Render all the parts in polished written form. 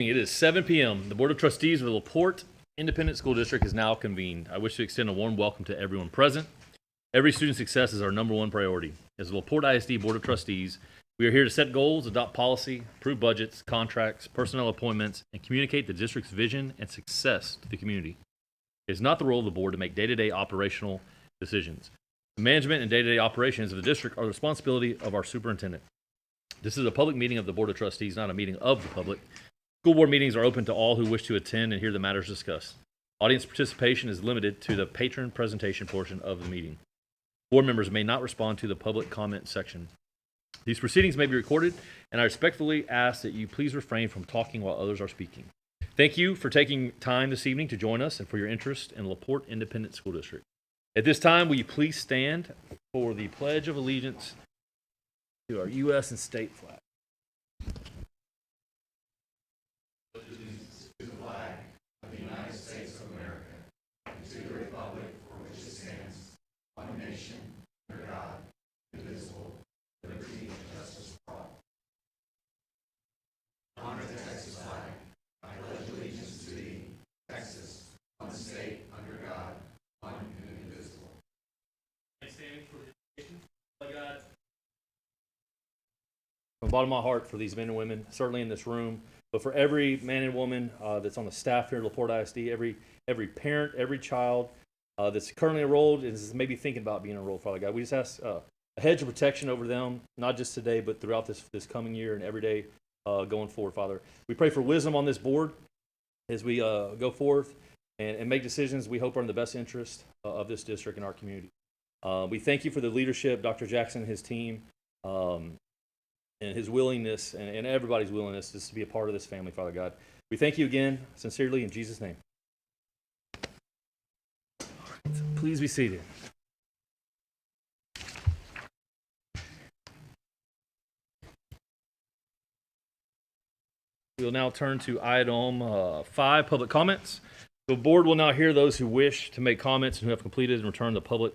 It is 7 p.m. The Board of Trustees of the LaPorte Independent School District is now convened. I wish to extend a warm welcome to everyone present. Every student's success is our number one priority. As the LaPorte ISD Board of Trustees, we are here to set goals, adopt policy, approve budgets, contracts, personnel appointments, and communicate the district's vision and success to the community. It is not the role of the board to make day-to-day operational decisions. The management and day-to-day operations of the district are the responsibility of our superintendent. This is a public meeting of the Board of Trustees, not a meeting of the public. School board meetings are open to all who wish to attend and hear the matters discussed. Audience participation is limited to the patron presentation portion of the meeting. Board members may not respond to the public comment section. These proceedings may be recorded, and I respectfully ask that you please refrain from talking while others are speaking. Thank you for taking time this evening to join us and for your interest in LaPorte Independent School District. At this time, will you please stand for the Pledge of Allegiance to our U.S. and state flag. From the bottom of my heart for these men and women, certainly in this room, but for every man and woman that's on the staff here at LaPorte ISD, every parent, every child that's currently enrolled and is maybe thinking about being enrolled, Father God, we just ask a hedge of protection over them, not just today, but throughout this coming year and every day going forward, Father. We pray for wisdom on this board as we go forth and make decisions we hope are in the best interest of this district and our community. We thank you for the leadership, Dr. Jackson and his team, and his willingness and everybody's willingness just to be a part of this family, Father God. We thank you again, sincerely, in Jesus' name. Please be seated. We will now turn to item 5, public comments. The board will now hear those who wish to make comments and who have completed and returned the public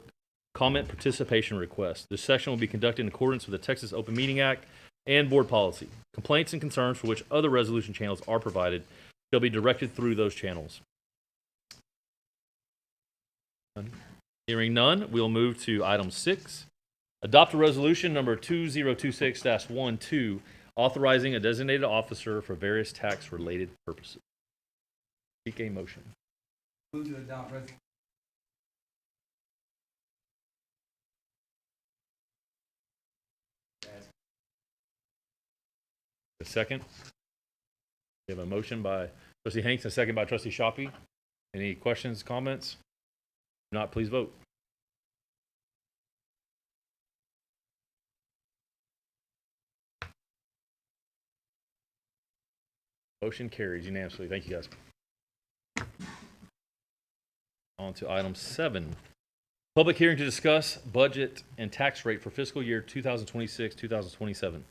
comment participation request. This session will be conducted in accordance with the Texas Open Meeting Act and board policy. Complaints and concerns for which other resolution channels are provided shall be directed through those channels. Hearing none, we'll move to item 6. Adopt a resolution number 2026-12, authorizing a designated officer for various tax-related purposes. Seek a motion. Move to adopt resolution. A second. We have a motion by Trustee Hanks and a second by Trustee Shoppy. Any questions, comments? If not, please vote. Motion carries unanimously. Thank you, guys. On to item 7. Public hearing to discuss budget and tax rate for fiscal year 2026-2027.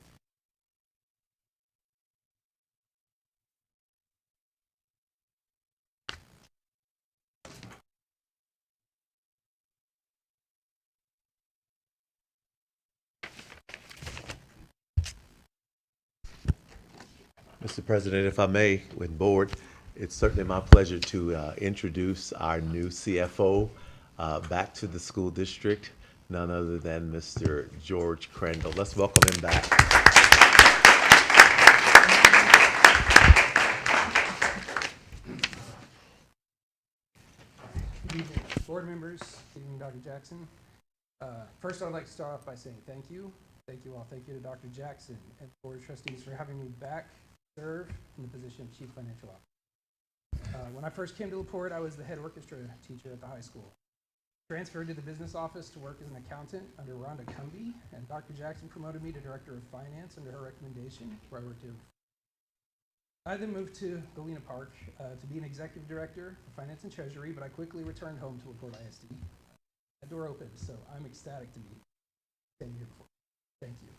Mr. President, if I may, with board, it's certainly my pleasure to introduce our new CFO back to the school district, none other than Mr. George Crandall. Let's welcome him back. Good evening, board members. Good evening, Dr. Jackson. First, I'd like to start off by saying thank you. Thank you all. Thank you to Dr. Jackson and the board of trustees for having me back serve in the position of chief financial officer. When I first came to LaPorte, I was the head orchestra teacher at the high school. Transferred to the business office to work as an accountant under Rhonda Cumbie, and Dr. Jackson promoted me to director of finance under her recommendation, where I worked here. I then moved to Galena Park to be an executive director of finance and treasury, but I quickly returned home to LaPorte ISD. That door opened, so I'm ecstatic to be standing here before you. Thank you.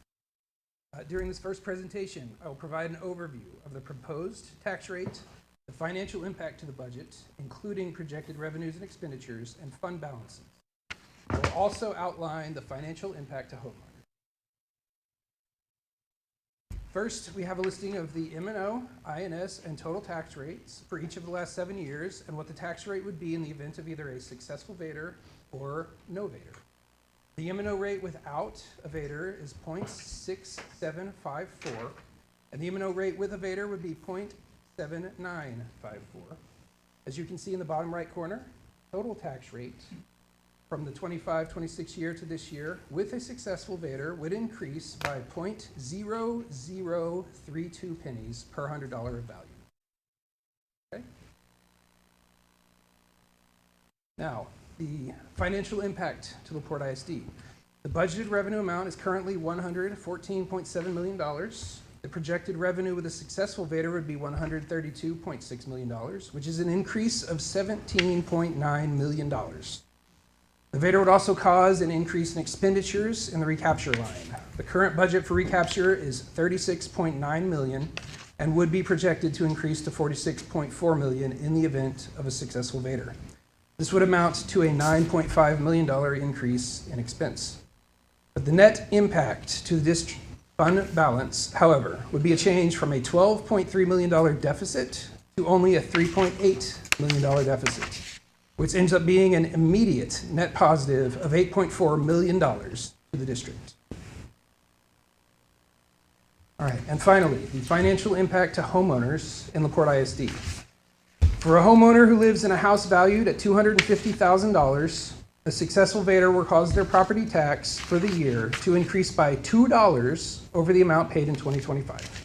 During this first presentation, I will provide an overview of the proposed tax rate, the financial impact to the budget, including projected revenues and expenditures, and fund balances. I will also outline the financial impact to homeowners. First, we have a listing of the M&O, INS, and total tax rates for each of the last 7 years and what the tax rate would be in the event of either a successful Vader or no Vader. The M&O rate without a Vader is 0.6754, and the M&O rate with a Vader would be 0.7954. As you can see in the bottom right corner, total tax rate from the 25-26 year to this year with a successful Vader would increase by 0.0032 pennies per $100 of value. Okay? Now, the financial impact to LaPorte ISD. The budgeted revenue amount is currently $114.7 million. The projected revenue with a successful Vader would be $132.6 million, which is an increase of $17.9 million. The Vader would also cause an increase in expenditures in the recapture line. The current budget for recapture is $36.9 million and would be projected to increase to $46.4 million in the event of a successful Vader. This would amount to a $9.5 million increase in expense. But the net impact to this fund balance, however, would be a change from a $12.3 million deficit to only a $3.8 million deficit, which ends up being an immediate net positive of $8.4 million to the district. All right, and finally, the financial impact to homeowners in LaPorte ISD. For a homeowner who lives in a house valued at $250,000, a successful Vader will cause their property tax for the year to increase by $2 over the amount paid in 2025.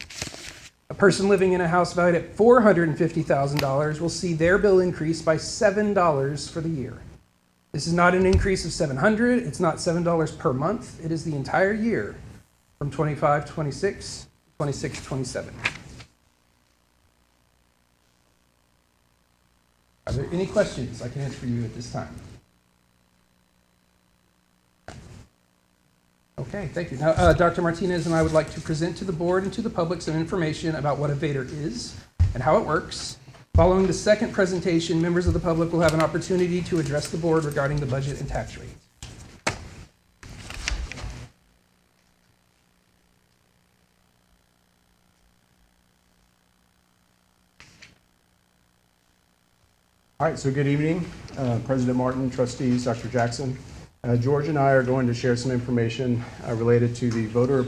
A person living in a house valued at $450,000 will see their bill increase by $7 for the year. This is not an increase of $700, it's not $7 per month, it is the entire year from 25-26, 26-27. Are there any questions I can answer for you at this time? Okay, thank you. Now, Dr. Martinez and I would like to present to the board and to the public some information about what a Vader is and how it works. Following the second presentation, members of the public will have an opportunity to address the board regarding the budget and tax rate. All right, so good evening, President Martin, trustees, Dr. Jackson. George and I are going to share some information related to the voter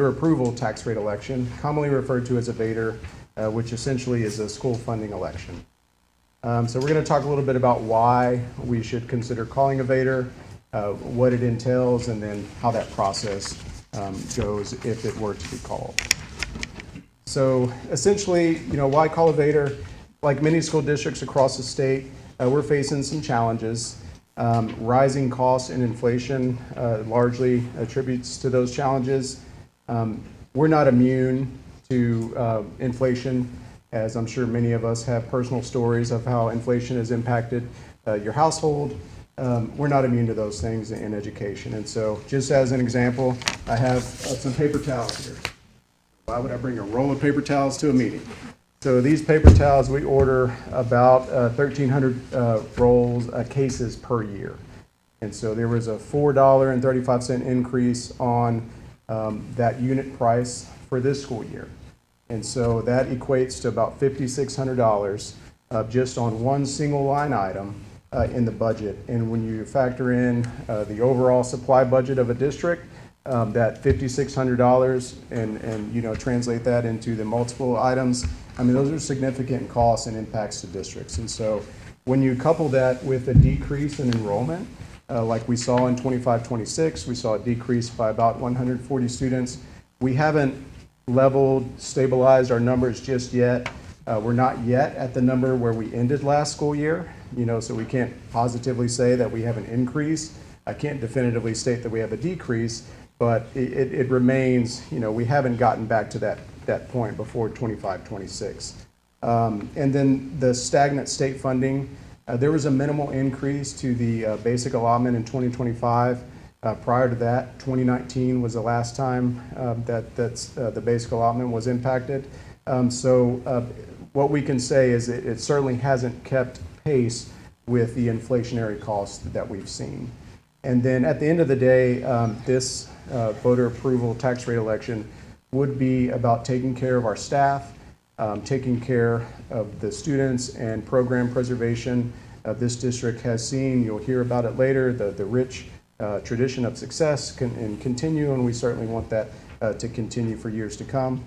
approval tax rate election, commonly referred to as a Vader, which essentially is a school funding election. So we're going to talk a little bit about why we should consider calling a Vader, what it entails, and then how that process goes if it were to be called. So essentially, why call a Vader? Like many school districts across the state, we're facing some challenges. Rising costs and inflation largely attributes to those challenges. We're not immune to inflation, as I'm sure many of us have personal stories of how inflation has impacted your household. We're not immune to those things in education. And so just as an example, I have some paper towels here. Why would I bring a roll of paper towels to a meeting? So these paper towels, we order about 1,300 cases per year. And so there was a $4.35 increase on that unit price for this school year. And so that equates to about $5,600 just on one single line item in the budget. And when you factor in the overall supply budget of a district, that $5,600 and translate that into the multiple items, I mean, those are significant costs and impacts to districts. And so when you couple that with a decrease in enrollment, like we saw in 25-26, we saw a decrease by about 140 students. We haven't leveled, stabilized our numbers just yet. We're not yet at the number where we ended last school year, so we can't positively say that we have an increase. I can't definitively state that we have a decrease, but it remains, we haven't gotten back to that point before 25-26. And then the stagnant state funding, there was a minimal increase to the basic allotment in 2025. Prior to that, 2019 was the last time that the basic allotment was impacted. So what we can say is it certainly hasn't kept pace with the inflationary costs that we've seen. And then at the end of the day, this voter approval tax rate election would be about taking care of our staff, taking care of the students, and program preservation. This district has seen, you'll hear about it later, the rich tradition of success and continue, and we certainly want that to continue for years to come.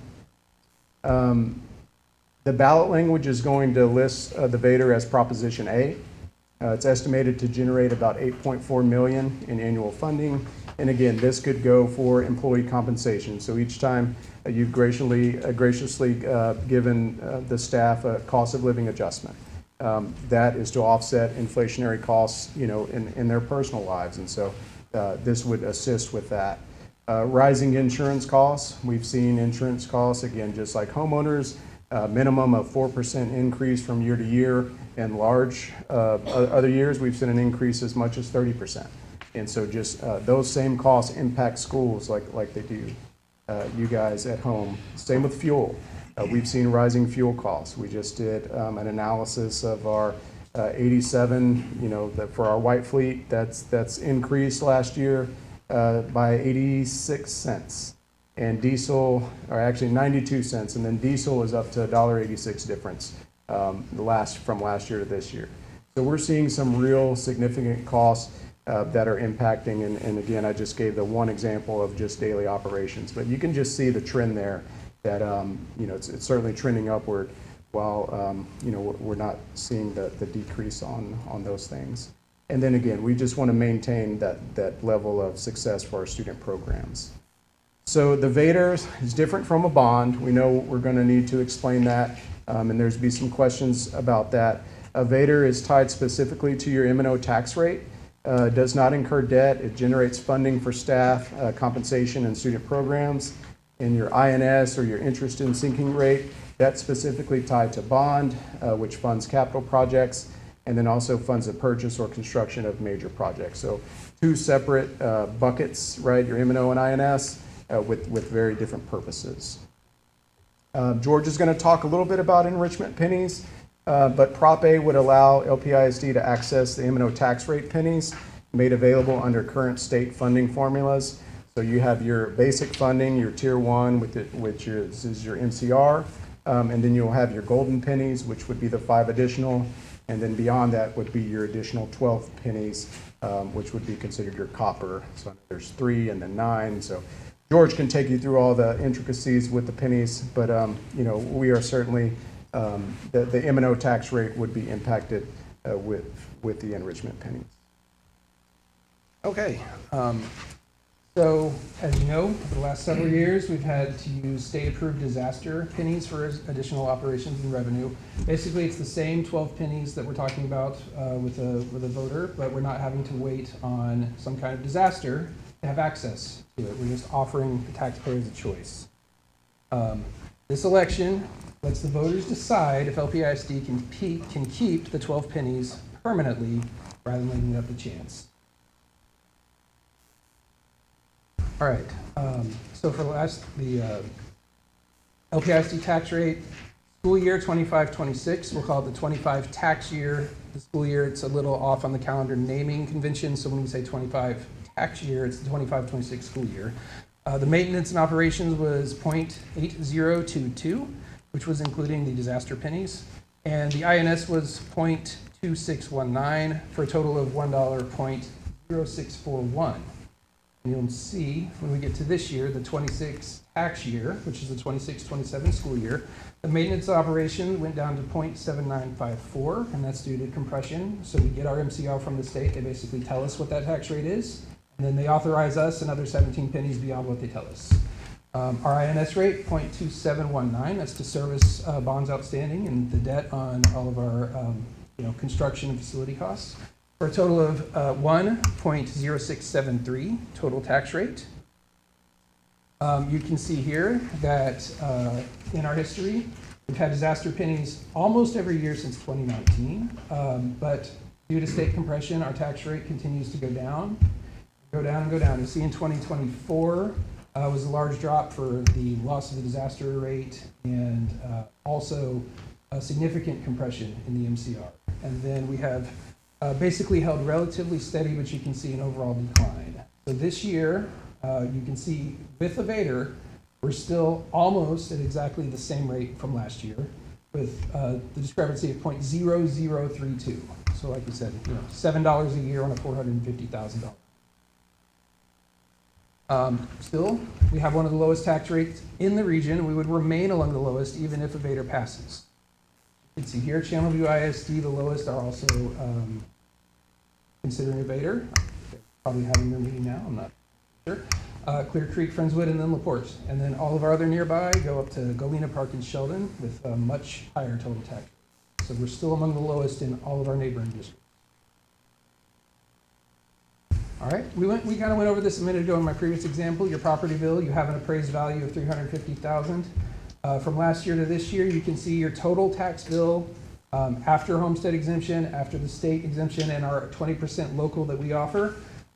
The ballot language is going to list the Vader as Proposition A. It's estimated to generate about $8.4 million in annual funding. And again, this could go for employee compensation. So each time you've graciously given the staff a cost of living adjustment. That is to offset inflationary costs, in their personal lives. And so this would assist with that. Rising insurance costs. We've seen insurance costs, again, just like homeowners, minimum of 4% increase from year to year, and large other years we've seen an increase as much as 30%. And so just those same costs impact schools like they do you guys at home. Same with fuel. We've seen rising fuel costs. We just did an analysis of our 87, for our white fleet, that's increased last year by 86 cents. And diesel, or actually 92 cents, and then diesel is up to $1.86 difference from last year to this year. So we're seeing some real significant costs that are impacting, and again, I just gave the one example of just daily operations, but you can just see the trend there that, it's certainly trending upward while, we're not seeing the decrease on those things. And then again, we just want to maintain that level of success for our student programs. So the Vader is different from a bond. We know we're going to need to explain that, and there's be some questions about that. A Vader is tied specifically to your M&O tax rate. Does not incur debt. It generates funding for staff, compensation, and student programs. And your INS, or your interest in sinking rate, that's specifically tied to bond, which funds capital projects, and then also funds the purchase or construction of major projects. So two separate buckets, right? Your M&O and INS. With very different purposes. George is going to talk a little bit about enrichment pennies, but Prop A would allow LPISD to access the M&O tax rate pennies made available under current state funding formulas. So you have your basic funding, your Tier 1, which is your MCR, and then you'll have your golden pennies, which would be the 5 additional, and then beyond that would be your additional 12 pennies, which would be considered your copper. So there's 3 and then 9. So George can take you through all the intricacies with the pennies, but we are certainly the M&O tax rate would be impacted with the enrichment pennies. Okay, so as you know, for the last several years, we've had to use state-approved disaster pennies for additional operations and revenue. Basically, it's the same 12 pennies that we're talking about with a voter, but we're not having to wait on some kind of disaster to have access to it. We're just offering the taxpayers a choice. This election lets the voters decide if LPISD can keep the 12 pennies permanently rather than leaving it up to chance. All right, so for the LPISD tax rate, school year 25-26, we'll call it the 25 tax year. The school year, it's a little off on the calendar naming convention, so when we say 25 tax year, it's the 25-26 school year. The maintenance and operations was 0.8022, which was including the disaster pennies, and the INS was 0.2619 for a total of $1.0641. And you'll see when we get to this year, the 26 tax year, which is the 26-27 school year, the maintenance operation went down to 0.7954, and that's due to compression. So we get our MCR from the state. They basically tell us what that tax rate is, and then they authorize us another 17 pennies beyond what they tell us. Our INS rate, 0.2719, that's to service bonds outstanding and the debt on all of our construction and facility costs, for a total of 1.0673 total tax rate. You can see here that in our history, we've had disaster pennies almost every year since 2019, but due to state compression, our tax rate continues to go down, and go down. You see in 2024 was a large drop for the loss of the disaster rate and also a significant compression in the MCR. And then we have basically held relatively steady, but you can see an overall decline. So this year, you can see with the Vader, We're still almost at exactly the same rate from last year, with the discrepancy of 0.0032. So like we said, $7 a year on a $450,000. Still, we have one of the lowest tax rates in the region. We would remain among the lowest even if Evader passes. You can see here, Channelview ISD, the lowest, are also considering Evader. They're probably having their meeting now, I'm not sure. Clear Creek, Friendswood, and then LaPorte. And then all of our other nearby go up to Galena Park and Sheldon with a much higher total tax. So we're still among the lowest in all of our neighboring districts. All right, we kind of went over this a minute ago in my previous example. Your property bill, you have an appraised value of $350,000. From last year to this year, you can see your total tax bill after homestead exemption, after the state exemption, and our 20% local that we offer.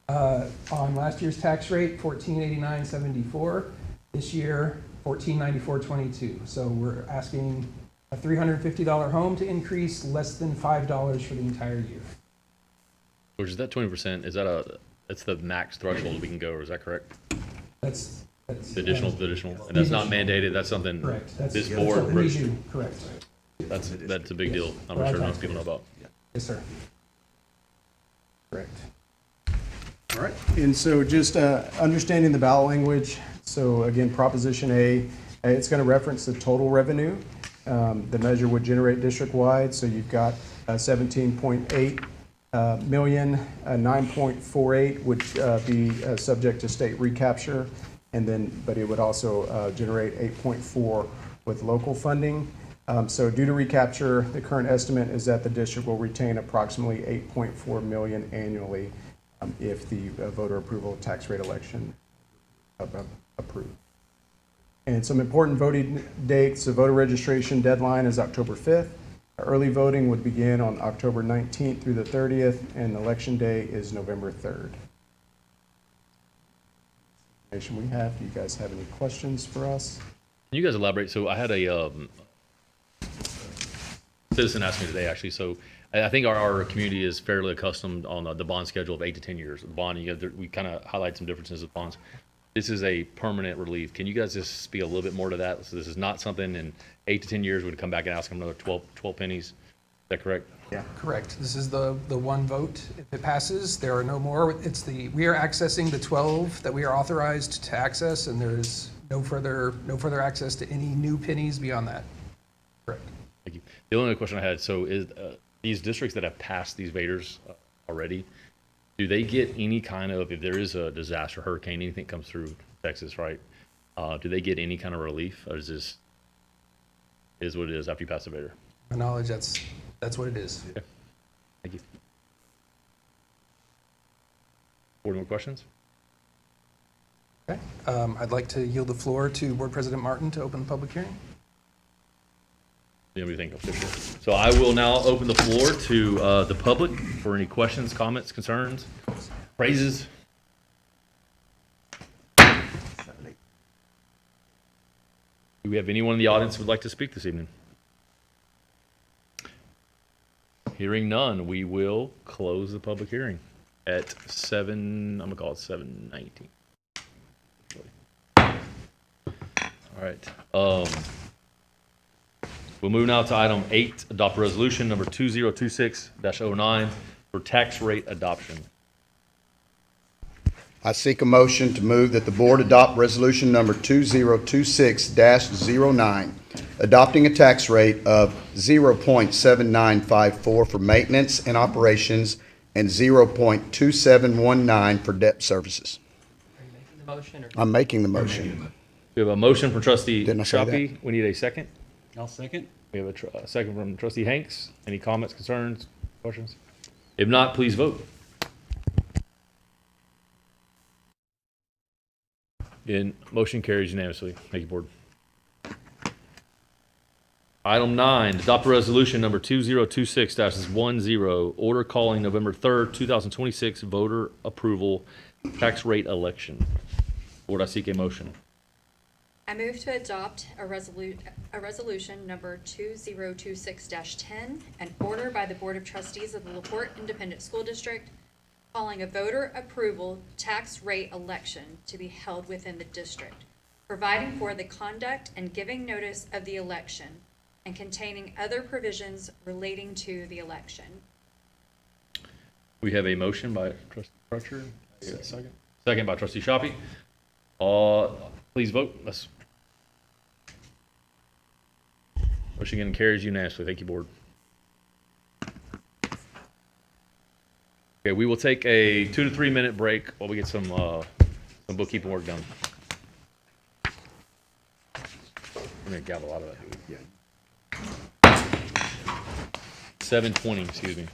On last year's tax rate, $1,489.74. This year, $1,494.22. So we're asking a $350 home to increase less than $5 for the entire year. George, is that 20%? That's the max threshold we can go, or is that correct? That's The additional, and that's not mandated, that's something correct. this That's board, something we do. Correct. that's a big deal. I'm not sure most people know about. Yes, sir. Correct. All right, and so just understanding the ballot language, so again, Proposition A, it's going to reference the total revenue. The measure would generate district-wide, so you've got 17.8 million, 9.48 would be subject to state recapture, and then, but it would also generate 8.4 with local funding. So due to recapture, the current estimate is that the district will retain approximately 8.4 million annually if the voter approval tax rate election approved. And some important voting dates: the voter registration deadline is October 5th. Early voting would begin on October 19th through the 30th, and election day is November 3rd. Information we have. Do you guys have any questions for us? Can you guys elaborate? So I had a citizen ask me today, actually. So I think our community is fairly accustomed on the bond schedule of 8 to 10 years. The bond, we kind of highlight some differences with bonds. This is a permanent relief. Can you guys just speak a little bit more to that? So this is not something in 8 to 10 years we'd come back and ask them another 12 pennies. Is that correct? Yeah, correct. This is the one vote. If it passes, there are no more. We are accessing the 12 that we are authorized to access, and there is no further access to any new pennies beyond that. Correct. Thank you. The only other question I had, so is these districts that have passed these Vaders already, do they get any kind of, if there is a disaster, hurricane, anything comes through Texas, right? Do they get any kind of relief, or is this is what it is after you pass the Vader? My knowledge, that's what it is. Okay. Thank you. Board, more questions? Okay. I'd like to yield the floor to Board President Martin to open the public hearing. Anything official? So I will now open the floor to the public for any questions, comments, concerns, praises. Do we have anyone in the audience who would like to speak this evening? Hearing none, we will close the public hearing at 7, I'm gonna call it 7:19. All right. We'll move now to item 8, adopt resolution number 2026-09 for tax rate adoption. I seek a motion to move that the board adopt resolution number 2026-09, adopting a tax rate of 0.7954 for maintenance and operations and 0.2719 for debt services. Are you making the motion, or? I'm making the motion. We have a motion from trustee Didn't I say that? Shoppy. We need a second. I'll second. We have a second from trustee Hanks. Any comments, concerns, questions? If not, please vote. And motion carries unanimously. Thank you, board. Item 9, adopt a resolution number 2026-10, order calling November 3rd, 2026 voter approval tax rate election. Board, I seek a motion. I move to adopt a resolution number 2026-10, an order by the Board of Trustees of the LaPorte Independent School District calling a voter approval tax rate election to be held within the district, providing for the conduct and giving notice of the election, and containing other provisions relating to the election. We have a motion by trustee Crutcher. Second. Second by trustee Shoppy. Please vote. Motion again carries unanimously. Thank you, board. Okay, we will take a 2 to 3 minute break while we get some bookkeeping work done. I'm gonna gavel out of that. 7:20, excuse me.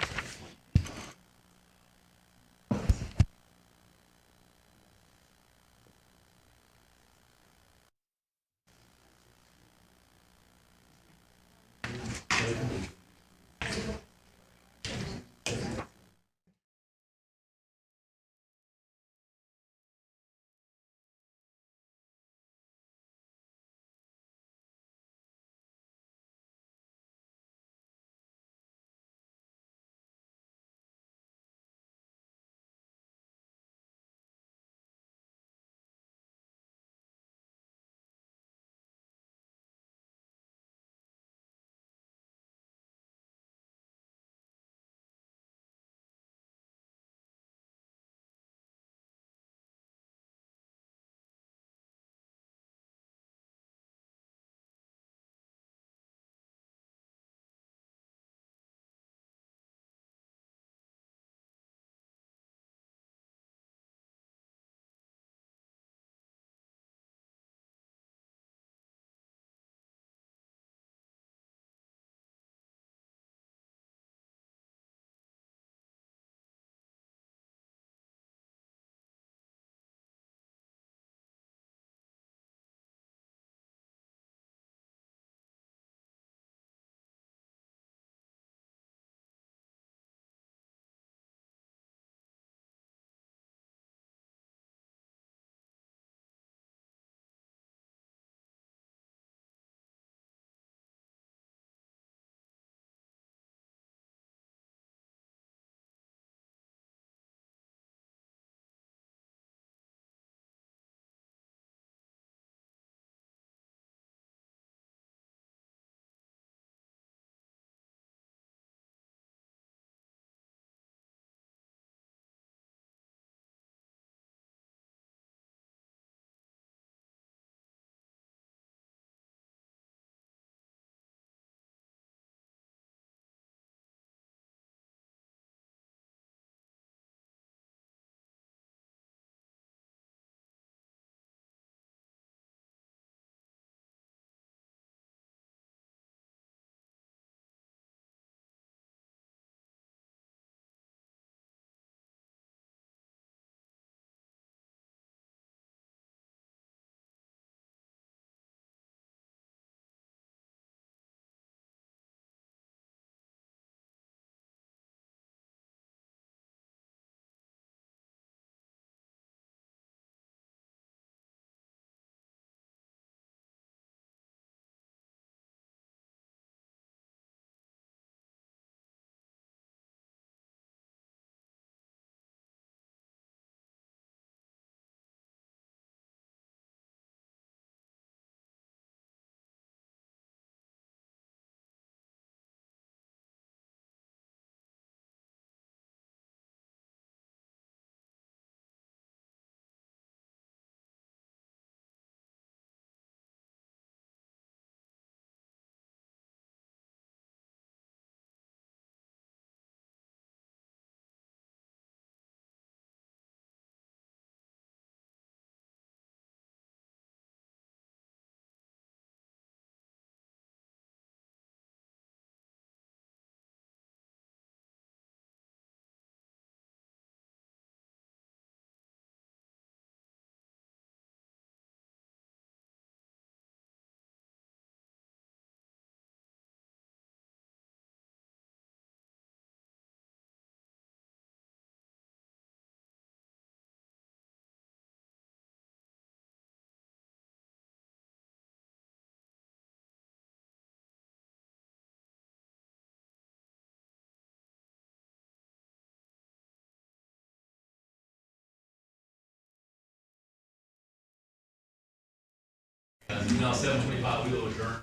Now 7:25, we will adjourn.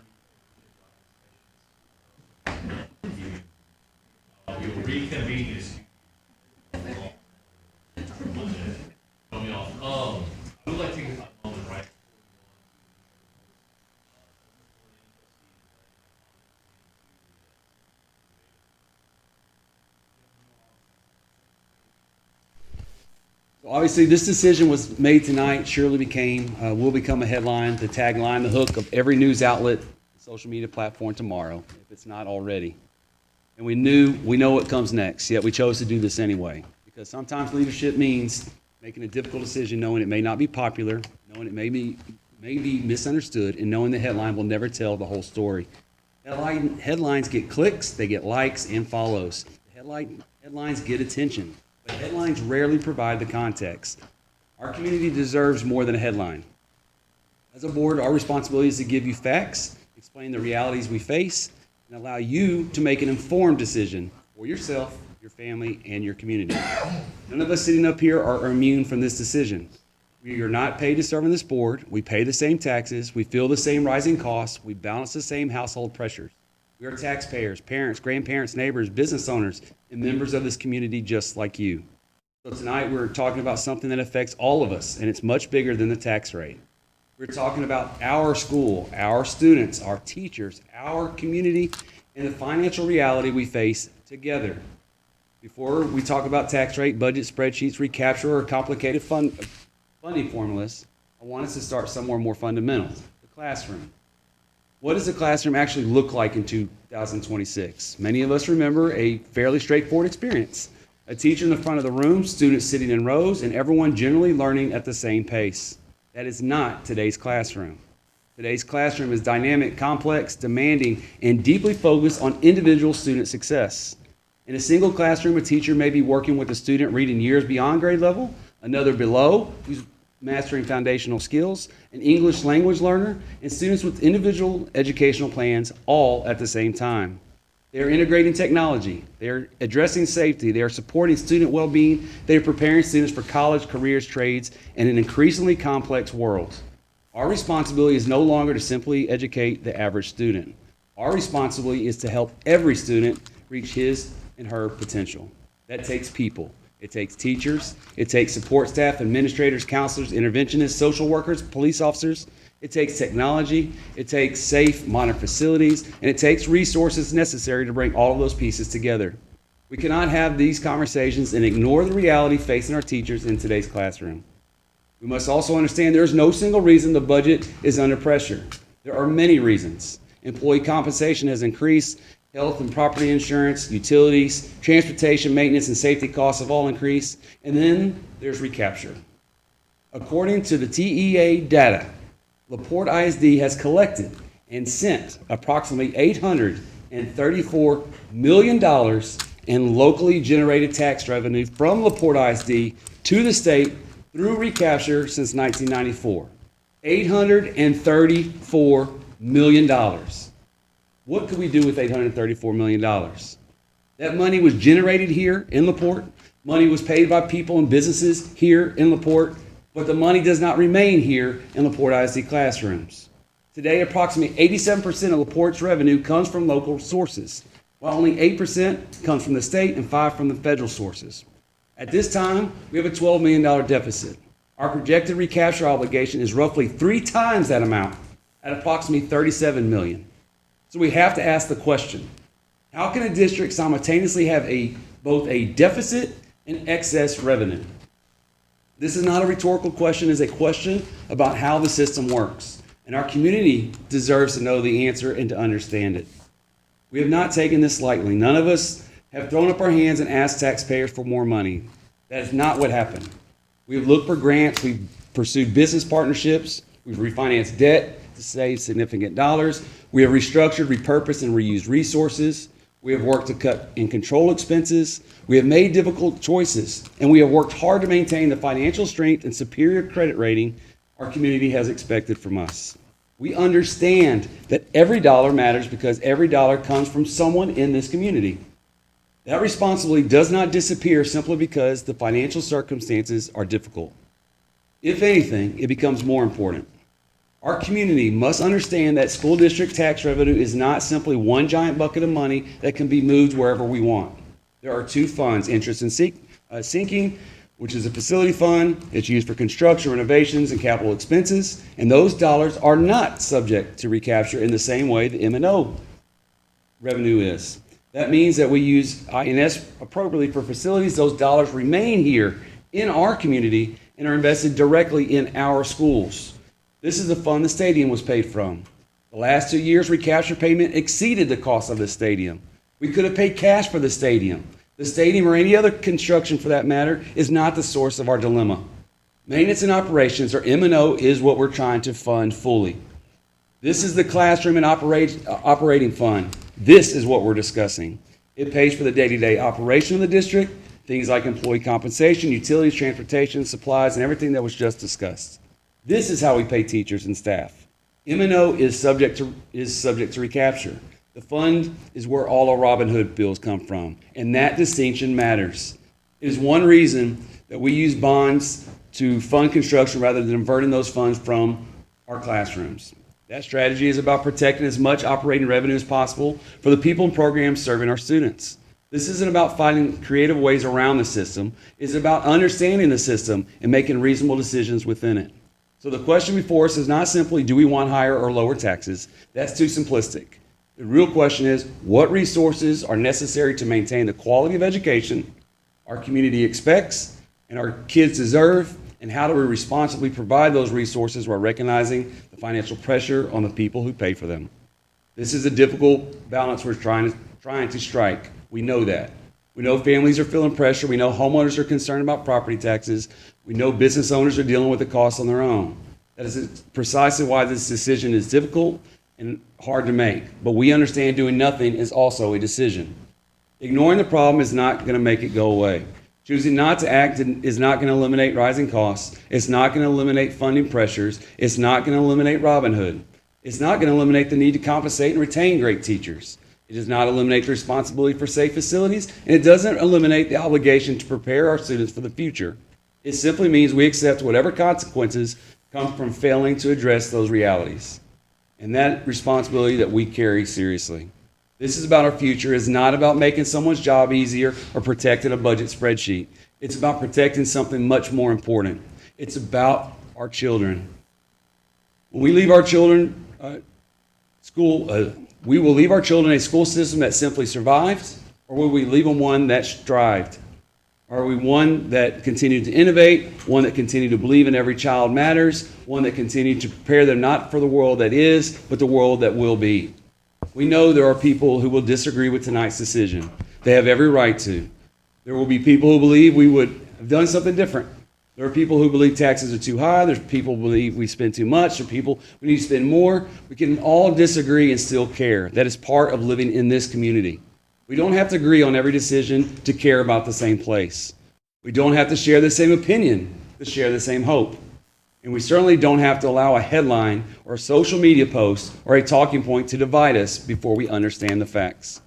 We will reconvene this. I would like to take a moment, right? Obviously, this decision was made tonight, surely will become a headline, the tagline, the hook of every news outlet, social media platform tomorrow, if it's not already. And we know what comes next, yet we chose to do this anyway. Because sometimes leadership means making a difficult decision, knowing it may not be popular, knowing it may be misunderstood, and knowing the headline will never tell the whole story. Headlines get clicks, they get likes and follows. Headlines get attention, but headlines rarely provide the context. Our community deserves more than a headline. As a board, our responsibility is to give you facts, explain the realities we face, and allow you to make an informed decision for yourself, your family, and your community. None of us sitting up here are immune from this decision. We are not paid to serve on this board. We pay the same taxes. We feel the same rising costs. We balance the same household pressures. We are taxpayers, parents, grandparents, neighbors, business owners, and members of this community just like you. So tonight we're talking about something that affects all of us, and it's much bigger than the tax rate. We're talking about our school, our students, our teachers, our community, and the financial reality we face together. Before we talk about tax rate, budget spreadsheets, recapture, or complicated funding formulas, I want us to start somewhere more fundamental, the classroom. What does the classroom actually look like in 2026? Many of us remember a fairly straightforward experience. A teacher in the front of the room, students sitting in rows, and everyone generally learning at the same pace. That is not today's classroom. Today's classroom is dynamic, complex, demanding, and deeply focused on individual student success. In a single classroom, a teacher may be working with a student reading years beyond grade level, another below, who's mastering foundational skills, an English language learner, and students with individual educational plans all at the same time. They are integrating technology, they are addressing safety, they are supporting student well-being, they are preparing students for college, careers, trades, and an increasingly complex world. Our responsibility is no longer to simply educate the average student. Our responsibility is to help every student reach his and her potential. That takes people. It takes teachers, it takes support staff, administrators, counselors, interventionists, social workers, police officers. It takes technology, it takes safe, modern facilities, and it takes resources necessary to bring all of those pieces together. We cannot have these conversations and ignore the reality facing our teachers in today's classroom. We must also understand there is no single reason the budget is under pressure. There are many reasons. Employee compensation has increased, health and property insurance, utilities, transportation, maintenance, and safety costs have all increased, and then there's recapture. According to the TEA data, Porte ISD has collected and sent approximately $834 million in locally generated tax revenue from Porte ISD to the state through recapture since 1994. $834 million. What could we do with $834 million? That money was generated here in LaPorte. Money was paid by people and businesses here in LaPorte. But the money does not remain here in LaPorte ISD classrooms. Today, approximately 87% of LaPorte's revenue comes from local sources, while only 8% comes from the state and 5% from the federal sources. At this time, we have a $12 million deficit. Our projected recapture obligation is roughly 3 times that amount, at approximately $37 million. So we have to ask the question, how can a district simultaneously have both a deficit and excess revenue? This is not a rhetorical question, it's a question about how the system works. And our community deserves to know the answer and to understand it. We have not taken this lightly. None of us have thrown up our hands and asked taxpayers for more money. That is not what happened. We have looked for grants, we've pursued business partnerships, we've refinanced debt to save significant dollars, we have restructured, repurposed, and reused resources. We have worked to cut and control expenses. We have made difficult choices, and we have worked hard to maintain the financial strength and superior credit rating our community has expected from us. We understand that every dollar matters because every dollar comes from someone in this community. That responsibility does not disappear simply because the financial circumstances are difficult. If anything, it becomes more important. Our community must understand that school district tax revenue is not simply one giant bucket of money that can be moved wherever we want. There are two funds, interest and sinking, which is a facility fund. It's used for construction, renovations, and capital expenses, and those dollars are not subject to recapture in the same way the M&O revenue is. That means that we use INS appropriately for facilities. Those dollars remain here in our community and are invested directly in our schools. This is the fund the stadium was paid from. The last 2 years, recapture payment exceeded the cost of the stadium. We could have paid cash for the stadium. The stadium, or any other construction for that matter, is not the source of our dilemma. Maintenance and operations, or M&O, is what we're trying to fund fully. This is the classroom and operating fund. This is what we're discussing. It pays for the day-to-day operation of the district, things like employee compensation, utilities, transportation, supplies, and everything that was just discussed. This is how we pay teachers and staff. M&O is subject to recapture. The fund is where all our Robin Hood bills come from, and that distinction matters. It is one reason that we use bonds to fund construction rather than diverting those funds from our classrooms. That strategy is about protecting as much operating revenue as possible for the people and programs serving our students. This isn't about finding creative ways around the system. It's about understanding the system and making reasonable decisions within it. So the question before us is not simply, do we want higher or lower taxes? That's too simplistic. The real question is, what resources are necessary to maintain the quality of education our community expects and our kids deserve, and how do we responsibly provide those resources while recognizing the financial pressure on the people who pay for them? This is a difficult balance we're trying to strike. We know that. We know families are feeling pressure. We know homeowners are concerned about property taxes. We know business owners are dealing with the costs on their own. That is precisely why this decision is difficult and hard to make. But we understand doing nothing is also a decision. Ignoring the problem is not going to make it go away. Choosing not to act is not going to eliminate rising costs. It's not going to eliminate funding pressures. It's not going to eliminate Robin Hood. It's not going to eliminate the need to compensate and retain great teachers. It does not eliminate the responsibility for safe facilities, and it doesn't eliminate the obligation to prepare our students for the future. It simply means we accept whatever consequences come from failing to address those realities, and that responsibility that we carry seriously. This is about our future. It's not about making someone's job easier or protecting a budget spreadsheet. It's about protecting something much more important. It's about our children. When we leave our children we will leave our children a school system that simply survived, or will we leave them one that strived? Are we one that continued to innovate, one that continued to believe in every child matters, one that continued to prepare them not for the world that is, but the world that will be? We know there are people who will disagree with tonight's decision. They have every right to. There will be people who believe we would have done something different. There are people who believe taxes are too high. There's people who believe we spend too much. There are people who need to spend more. We can all disagree and still care. That is part of living in this community. We don't have to agree on every decision to care about the same place. We don't have to share the same opinion to share the same hope. And we certainly don't have to allow a headline or a social media post or a talking point to divide us before we understand the facts.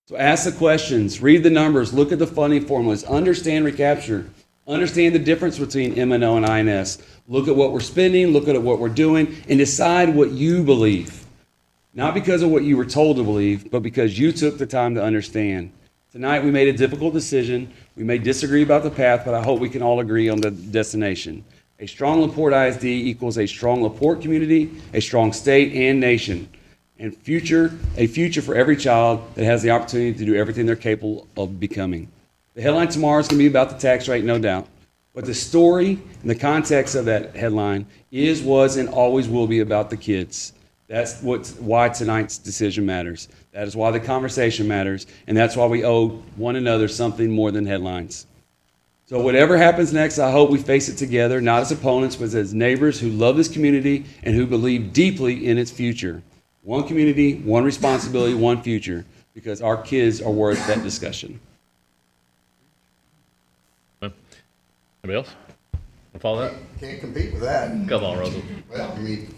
So ask the questions, read the numbers, look at the funding formulas, understand recapture. Understand the difference between M&O and INS. Look at what we're spending, look at what we're doing, and decide what you believe. Not because of what you were told to believe, but because you took the time to understand. Tonight we made a difficult decision. We may disagree about the path, but I hope we can all agree on the destination. A strong LaPorte ISD equals a strong LaPorte community, a strong state and nation, and a future for every child that has the opportunity to do everything they're capable of becoming. The headline tomorrow is going to be about the tax rate, no doubt. But the story and the context of that headline is, was, and always will be about the kids. That's why tonight's decision matters. That is why the conversation matters. And that's why we owe one another something more than headlines. So whatever happens next, I hope we face it together, not as opponents, but as neighbors who love this community and who believe deeply in its future. One community, one responsibility, one future, because our kids are worth that discussion. Anybody else? Want to follow that? Can't compete with that. Come on, Russell. Well, I mean,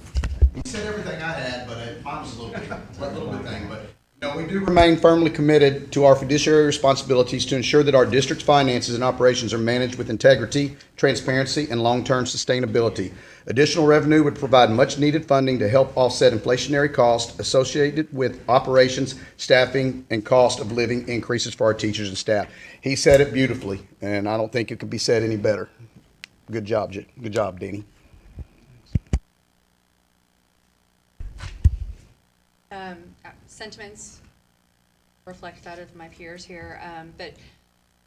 you said everything I had, but mine was a little bit thing. But No, we do remain firmly committed to our fiduciary responsibilities to ensure that our district's finances and operations are managed with integrity, transparency, and long-term sustainability. Additional revenue would provide much-needed funding to help offset inflationary costs associated with operations, staffing, and cost of living increases for our teachers and staff. He said it beautifully, and I don't think it could be said any better. Good job, Danny. Sentiments reflect that of my peers here, but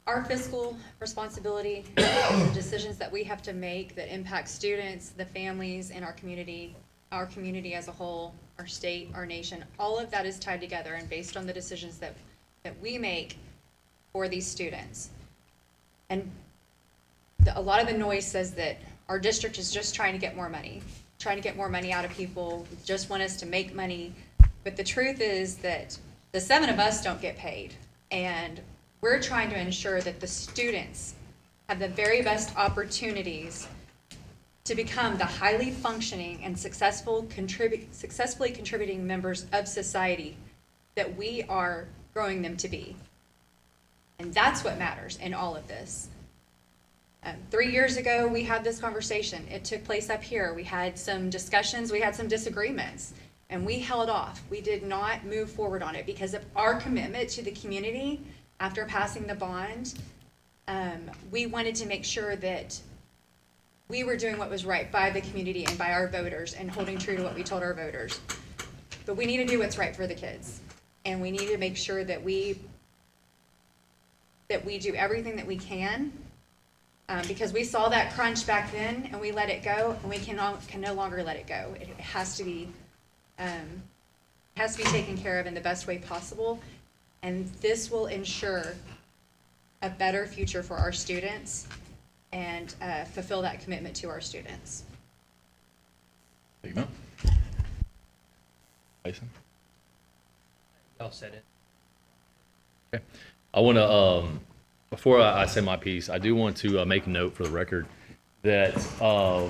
our fiscal responsibility, the decisions that we have to make that impact students, the families, and our community as a whole, our state, our nation, all of that is tied together and based on the decisions that we make for these students. And a lot of the noise says that our district is just trying to get more money out of people, just want us to make money. But the truth is that the 7 of us don't get paid. And we're trying to ensure that the students have the very best opportunities to become the highly functioning and successfully contributing members of society that we are growing them to be. And that's what matters in all of this. 3 years ago, we had this conversation. It took place up here. We had some discussions, we had some disagreements, and we held off. We did not move forward on it because of our commitment to the community after passing the bond. We wanted to make sure that we were doing what was right by the community and by our voters and holding true to what we told our voters. But we need to do what's right for the kids. And we need to make sure that we do everything that we can, because we saw that crunch back then and we let it go, and we can no longer let it go. It has to be taken care of in the best way possible, and this will ensure a better future for our students and fulfill that commitment to our students. Thank you, ma'am. Mason? Y'all said it. Okay. I want to, before I say my piece, I do want to make a note for the record that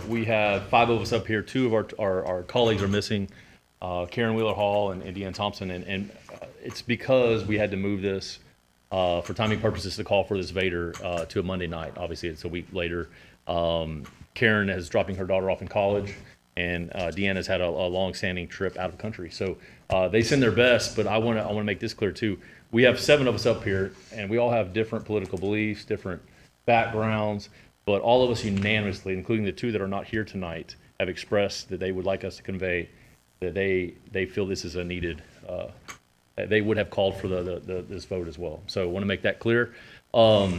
we have 5 of us up here. 2 of our colleagues are missing, Karen Wheeler Hall and Deanne Thompson, and it's because we had to move this for timing purposes to call for this Vader to a Monday night. Obviously, it's a week later. Karen is dropping her daughter off in college, and Deanne has had a long-standing trip out of the country. So they send their best, but I want to make this clear too. We have 7 of us up here, and we all have different political beliefs, different backgrounds, but all of us unanimously, including the 2 that are not here tonight, have expressed that they would like us to convey that they feel this is a needed, they would have called for this vote as well. So I want to make that clear. Our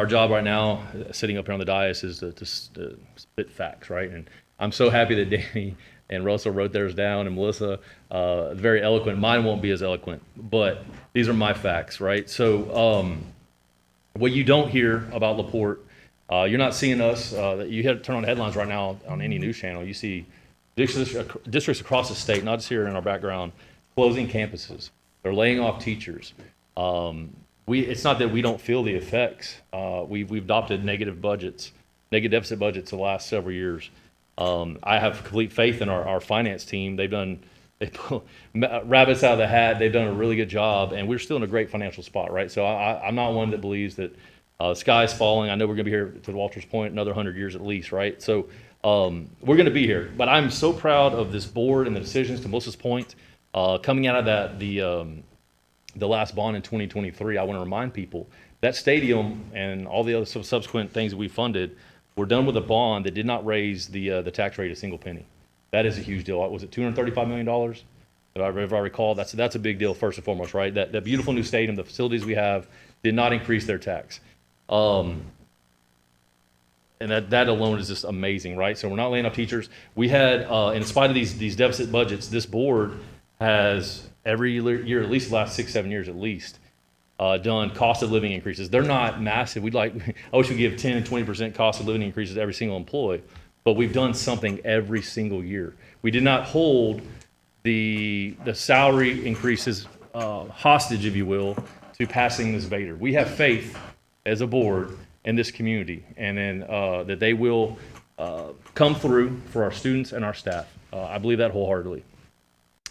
job right now, sitting up here on the dais, is to spit facts, right? And I'm so happy that Danny and Russell wrote theirs down, and Melissa, very eloquent. Mine won't be as eloquent, but these are my facts, right? So what you don't hear about LaPorte, you're not seeing us, you had to turn on headlines right now on any news channel. You see districts across the state, not just here in our background, closing campuses. They're laying off teachers. It's not that we don't feel the effects. We've adopted negative deficit budgets the last several years. I have complete faith in our finance team. They pull rabbits out of the hat. They've done a really good job, and we're still in a great financial spot, right? So I'm not one that believes that the sky is falling. I know we're going to be here, to Walter's point, another 100 years at least, right? So we're going to be here. But I'm so proud of this board and the decisions, to Melissa's point, coming out of the last bond in 2023. I want to remind people that stadium and all the other subsequent things that we funded were done with a bond that did not raise the tax rate a single penny. That is a huge deal. Was it $235 million? If I recall, that's a big deal first and foremost, right? That beautiful new stadium, the facilities we have, did not increase their tax. And that alone is just amazing, right? So we're not laying off teachers. We had, in spite of these deficit budgets, this board has every year, at least the last 6-7 years at least, done cost of living increases. They're not massive. I wish we give 10 and 20% cost of living increases to every single employee, but we've done something every single year. We did not hold the salary increases hostage, if you will, to passing this Vader. We have faith as a board in this community, and then that they will come through for our students and our staff. I believe that wholeheartedly.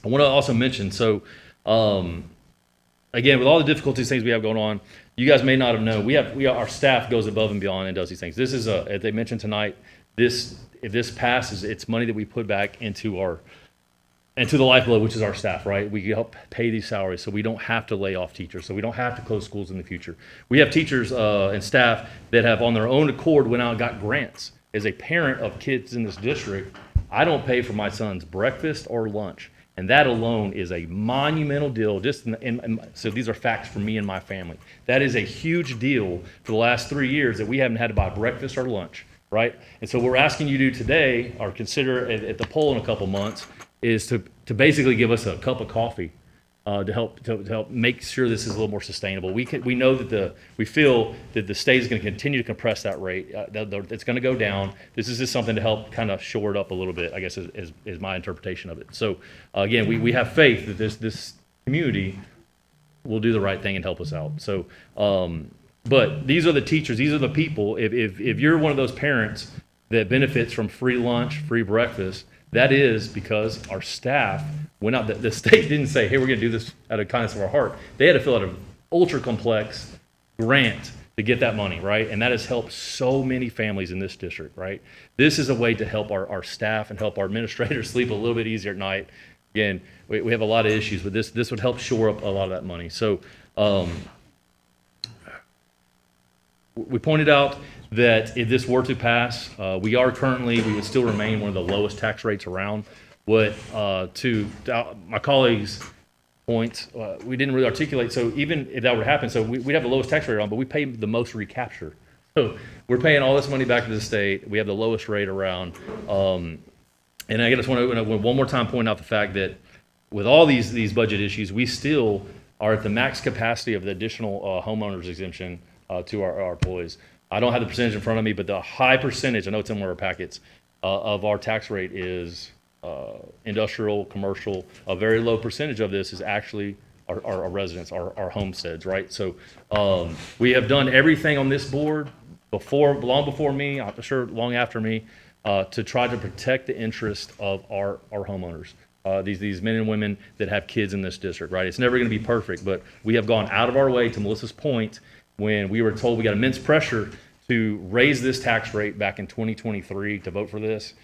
I want to also mention, so Again, with all the difficulties, things we have going on, you guys may not have known, our staff goes above and beyond and does these things. This is as they mentioned tonight, if this passes, it's money that we put back into the lifeblood, which is our staff, right? We help pay these salaries so we don't have to lay off teachers, so we don't have to close schools in the future. We have teachers and staff that have on their own accord went out and got grants. As a parent of kids in this district, I don't pay for my son's breakfast or lunch. And that alone is a monumental deal. So these are facts for me and my family. That is a huge deal for the last 3 years that we haven't had to buy breakfast or lunch, right? And so what we're asking you to do today, or consider at the poll in a couple months, is to basically give us a cup of coffee to help make sure this is a little more sustainable. We know that we feel that the state is going to continue to compress that rate. It's going to go down. This is just something to help kind of shore it up a little bit, I guess, is my interpretation of it. So again, we have faith that this community will do the right thing and help us out. So, but these are the teachers, these are the people. If you're one of those parents that benefits from free lunch, free breakfast, that is because our staff went out. The state didn't say, hey, we're going to do this out of kindness of our heart. They had to fill out an ultra complex grant to get that money, right? And that has helped so many families in this district, right? This is a way to help our staff and help our administrators sleep a little bit easier at night. Again, we have a lot of issues, but this would help shore up a lot of that money. So we pointed out that if this were to pass, we would still remain one of the lowest tax rates around. What to my colleagues' points, we didn't really articulate. So even if that were to happen, so we'd have the lowest tax rate around, but we pay the most recapture. So we're paying all this money back to the state. We have the lowest rate around. And I just want to one more time point out the fact that with all these budget issues, we still are at the max capacity of the additional homeowners exemption to our employees. I don't have the percentage in front of me, but the high percentage, I know it's in one of our packets, of our tax rate is industrial, commercial. A very low percentage of this is actually our residents, our homesteads, right? So we have done everything on this board long before me, I'm sure long after me, to try to protect the interest of our homeowners. These men and women that have kids in this district, right? It's never going to be perfect, but we have gone out of our way, to Melissa's point, when we were told we got immense pressure to raise this tax rate back in 2023 to vote for this.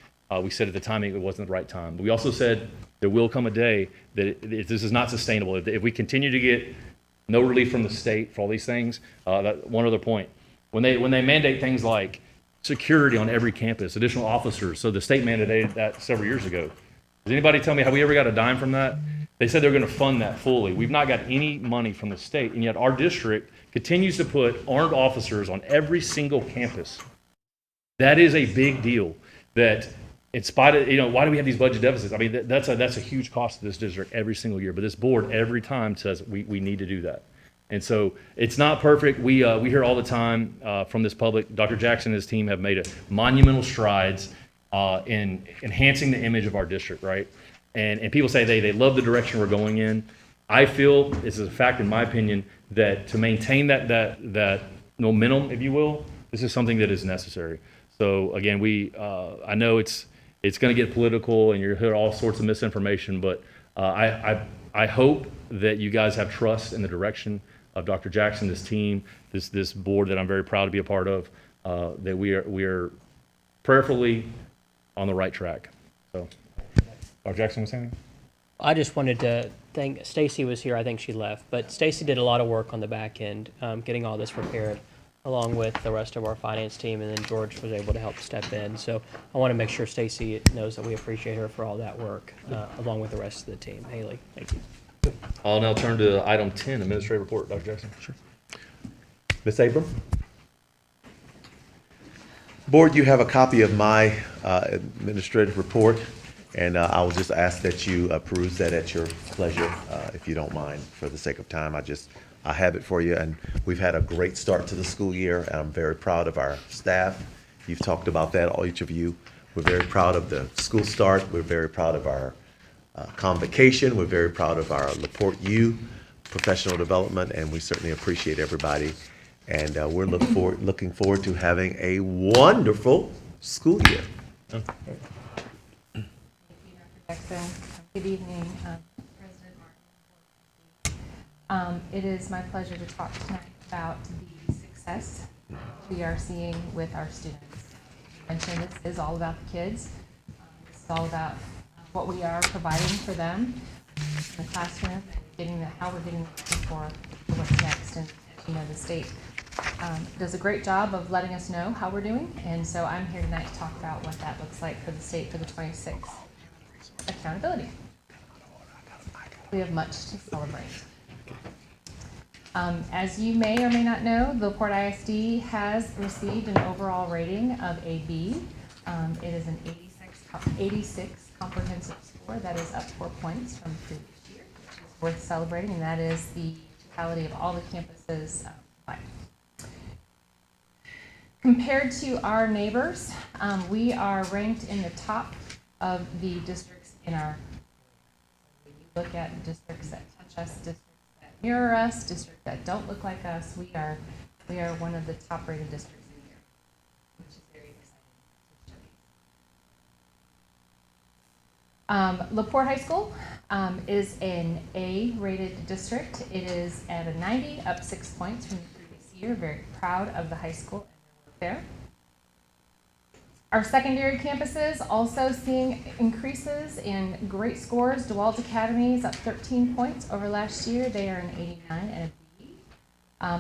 We said at the time it wasn't the right time. But we also said there will come a day that this is not sustainable. If we continue to get no relief from the state for all these things, one other point. When they mandate things like security on every campus, additional officers, so the state mandated that several years ago. Does anybody tell me how we ever got a dime from that? They said they're going to fund that fully. We've not got any money from the state, and yet our district continues to put armed officers on every single campus. That is a big deal. That in spite of, why do we have these budget deficits? I mean, that's a huge cost to this district every single year. But this board every time says we need to do that. And so it's not perfect. We hear all the time from this public. Dr. Jackson and his team have made monumental strides in enhancing the image of our district, right? And people say they love the direction we're going in. I feel, this is a fact in my opinion, that to maintain that momentum, if you will, this is something that is necessary. So again, I know it's going to get political and you're hear all sorts of misinformation, but I hope that you guys have trust in the direction of Dr. Jackson, this team, this board that I'm very proud to be a part of, that we are prayerfully on the right track. So, Dr. Jackson was saying? I just wanted to thank, Stacy was here, I think she left, but Stacy did a lot of work on the back end, getting all this prepared, along with the rest of our finance team, and then George was able to help step in. So I want to make sure Stacy knows that we appreciate her for all that work, along with the rest of the team. Haley, thank you. I'll now turn to item 10, administrative report. Dr. Jackson. Sure. Ms. Abram? Board, you have a copy of my administrative report, and I will just ask that you peruse that at your pleasure, if you don't mind, for the sake of time. I have it for you, and we've had a great start to the school year, and I'm very proud of our staff. You've talked about that, each of you. We're very proud of the school start. We're very proud of our convocation. We're very proud of our LaPorte U professional development, and we certainly appreciate everybody. And we're looking forward to having a wonderful school year. Thank you, Dr. Jackson. Good evening, President It is my pleasure to talk tonight about the success we are seeing with our students. I mentioned this is all about the kids. This is all about what we are providing for them in the classroom, and how we're getting them ready for what's next. And as you know, the state does a great job of letting us know how we're doing. And so I'm here tonight to talk about what that looks like for the state for the 26th accountability. We have much to celebrate. As you may or may not know, the Porte ISD has received an overall rating of a B. It is an 86 comprehensive score. That is up 4 points from the previous year, which is worth celebrating, and that is the totality of all the campuses. Compared to our neighbors, we are ranked in the top of the districts in our. When you look at districts that touch us, districts that mirror us, districts that don't look like us, we are one of the top rated districts in here, which is very exciting to show you. LaPorte High School is an A-rated district. It is at a 90, up 6 points from the previous year. Very proud of the high school and their work there. Our secondary campuses also seeing increases in great scores. DeWalt Academy is up 13 points over last year. They are an 89 and a B.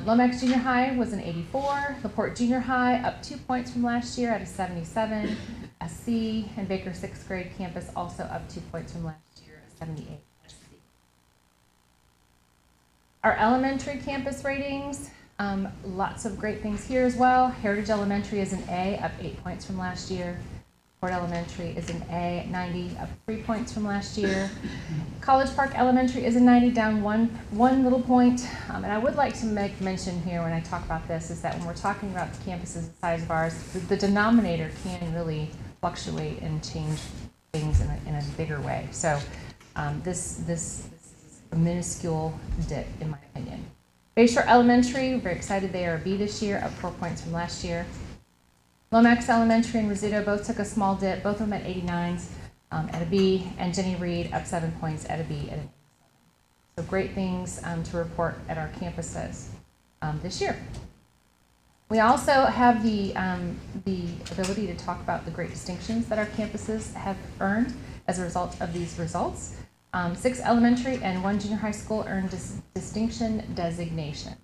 Lomax Junior High was an 84. LaPorte Junior High up 2 points from last year at a 77, a C. And Baker 6th grade campus also up 2 points from last year, a 78, a C. Our elementary campus ratings. Lots of great things here as well. Heritage Elementary is an A, up 8 points from last year. Ford Elementary is an A at 90, up 3 points from last year. College Park Elementary is a 90, down one little point. And I would like to make mention here when I talk about this is that when we're talking about the campuses the size of ours, the denominator can really fluctuate and change things in a bigger way. So this is a minuscule dip in my opinion. Bayshore Elementary, we're very excited they are a B this year, up 4 points from last year. Lomax Elementary and Rizzuto both took a small dip, both of them at 89s at a B, and Jenny Reed up 7 points at a B at an 87. So great things to report at our campuses this year. We also have the ability to talk about the great distinctions that our campuses have earned as a result of these results. 6 elementary and 1 junior high school earned distinction designations.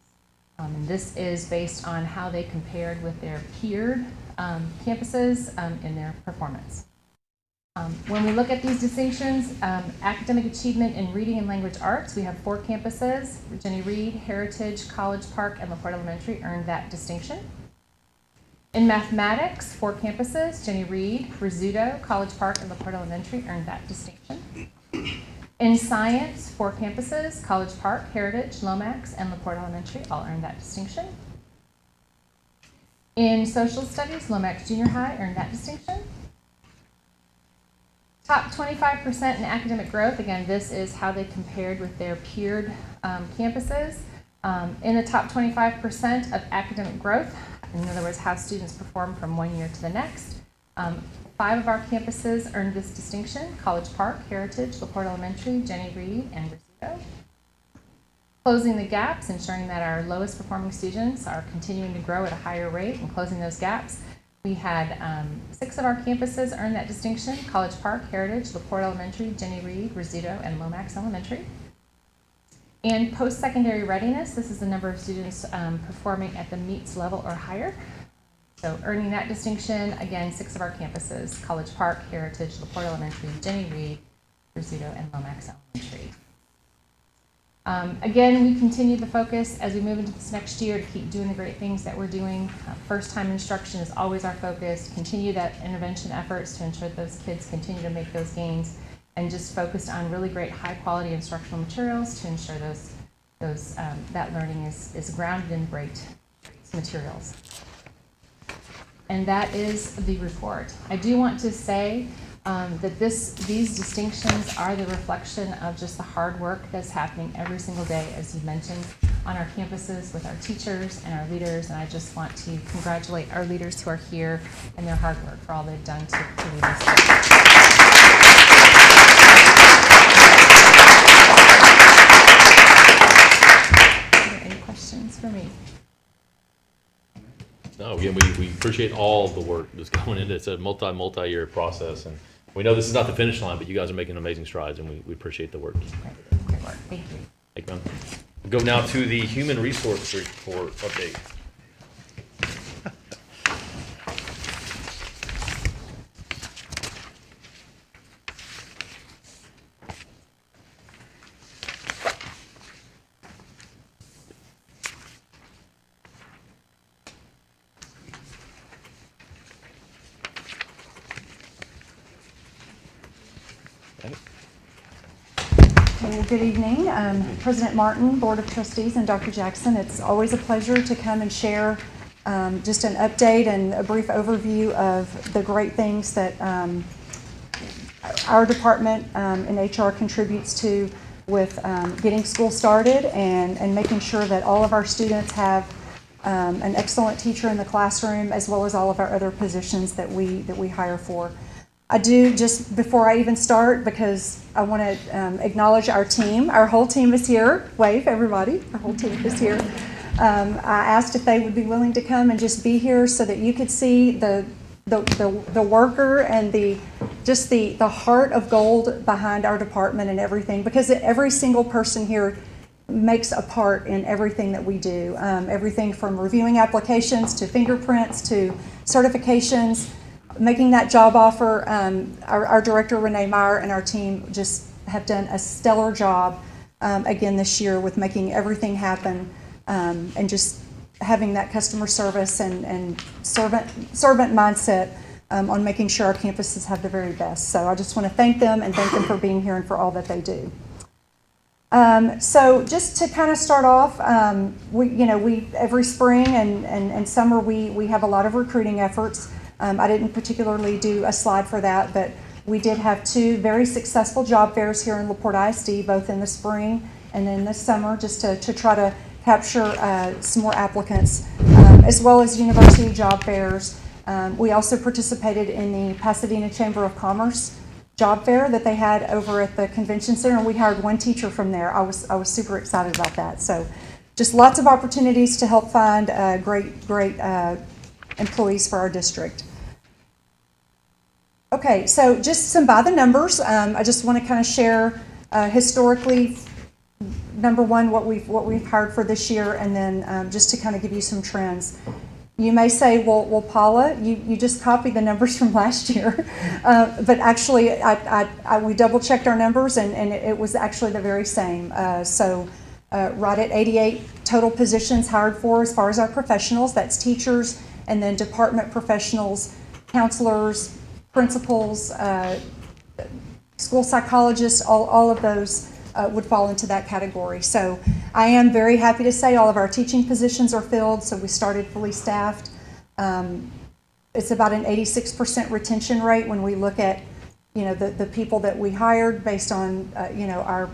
And this is based on how they compared with their peered campuses in their performance. When we look at these distinctions, academic achievement in reading and language arts, we have 4 campuses. Jenny Reed, Heritage, College Park, and LaPorte Elementary earned that distinction. In mathematics, 4 campuses, Jenny Reed, Rizzuto, College Park, and LaPorte Elementary earned that distinction. In science, 4 campuses, College Park, Heritage, Lomax, and LaPorte Elementary all earned that distinction. In social studies, Lomax Junior High earned that distinction. Top 25% in academic growth, again, this is how they compared with their peered campuses. In the top 25% of academic growth, in other words, how students perform from one year to the next, 5 of our campuses earned this distinction: College Park, Heritage, LaPorte Elementary, Jenny Reed, and Rizzuto. Closing the gaps, ensuring that our lowest performing students are continuing to grow at a higher rate and closing those gaps. We had 6 of our campuses earn that distinction: College Park, Heritage, LaPorte Elementary, Jenny Reed, Rizzuto, and Lomax Elementary. And post-secondary readiness, this is the number of students performing at the MEETS level or higher. So earning that distinction, again, 6 of our campuses: College Park, Heritage, LaPorte Elementary, Jenny Reed, Rizzuto, and Lomax Elementary. Again, we continue the focus as we move into this next year to keep doing the great things that we're doing. First-time instruction is always our focus. Continue that intervention efforts to ensure that those kids continue to make those gains, and just focused on really great high-quality instructional materials to ensure that learning is grounded in great materials. And that is the report. I do want to say that these distinctions are the reflection of just the hard work that's happening every single day, as you mentioned, on our campuses with our teachers and our leaders. And I just want to congratulate our leaders who are here and their hard work for all they've done to lead us. for me. No, again, we appreciate all the work that's going into it. It's a multi-year process, and we know this is not the finish line, but you guys are making amazing strides, and we appreciate the work. Great work. Thank you. Thank you, man. We'll go now to the human resource report update. Well, good evening, President Martin, Board of Trustees, and Dr. Jackson. It's always a pleasure to come and share just an update and a brief overview of the great things that our department in HR contributes to with getting school started and making sure that all of our students have an excellent teacher in the classroom, as well as all of our other positions that we hire for. I do, just before I even start, because I want to acknowledge our team. Our whole team is here. Wave, everybody. Our whole team is here. I asked if they would be willing to come and just be here so that you could see the worker and the heart of gold behind our department and everything, because every single person here makes a part in everything that we do. Everything from reviewing applications to fingerprints to certifications, making that job offer. Our director, Renee Meyer, and our team just have done a stellar job again this year with making everything happen and just having that customer service and servant mindset on making sure our campuses have the very best. So I just want to thank them and thank them for being here and for all that they do. So just to kind of start off, we every spring and summer we have a lot of recruiting efforts. I didn't particularly do a slide for that, but we did have 2 very successful job fairs here in Porte ISD, both in the spring and in the summer, just to try to capture some more applicants, as well as university job fairs. We also participated in the Pasadena Chamber of Commerce job fair that they had over at the convention center, and we hired 1 teacher from there. I was super excited about that. So just lots of opportunities to help find great employees for our district. Okay, so just some by the numbers. I just want to kind of share historically, number one, what we've hired for this year, and then just to kind of give you some trends. You may say, well, Paula, you just copied the numbers from last year, but actually, we double checked our numbers, and it was actually the very same. So, right at 88 total positions hired for as far as our professionals. That's teachers, and then department professionals, counselors, principals, school psychologists, all of those would fall into that category. So I am very happy to say all of our teaching positions are filled, so we started fully staffed. It's about an 86% retention rate when we look at, the people that we hired based on, our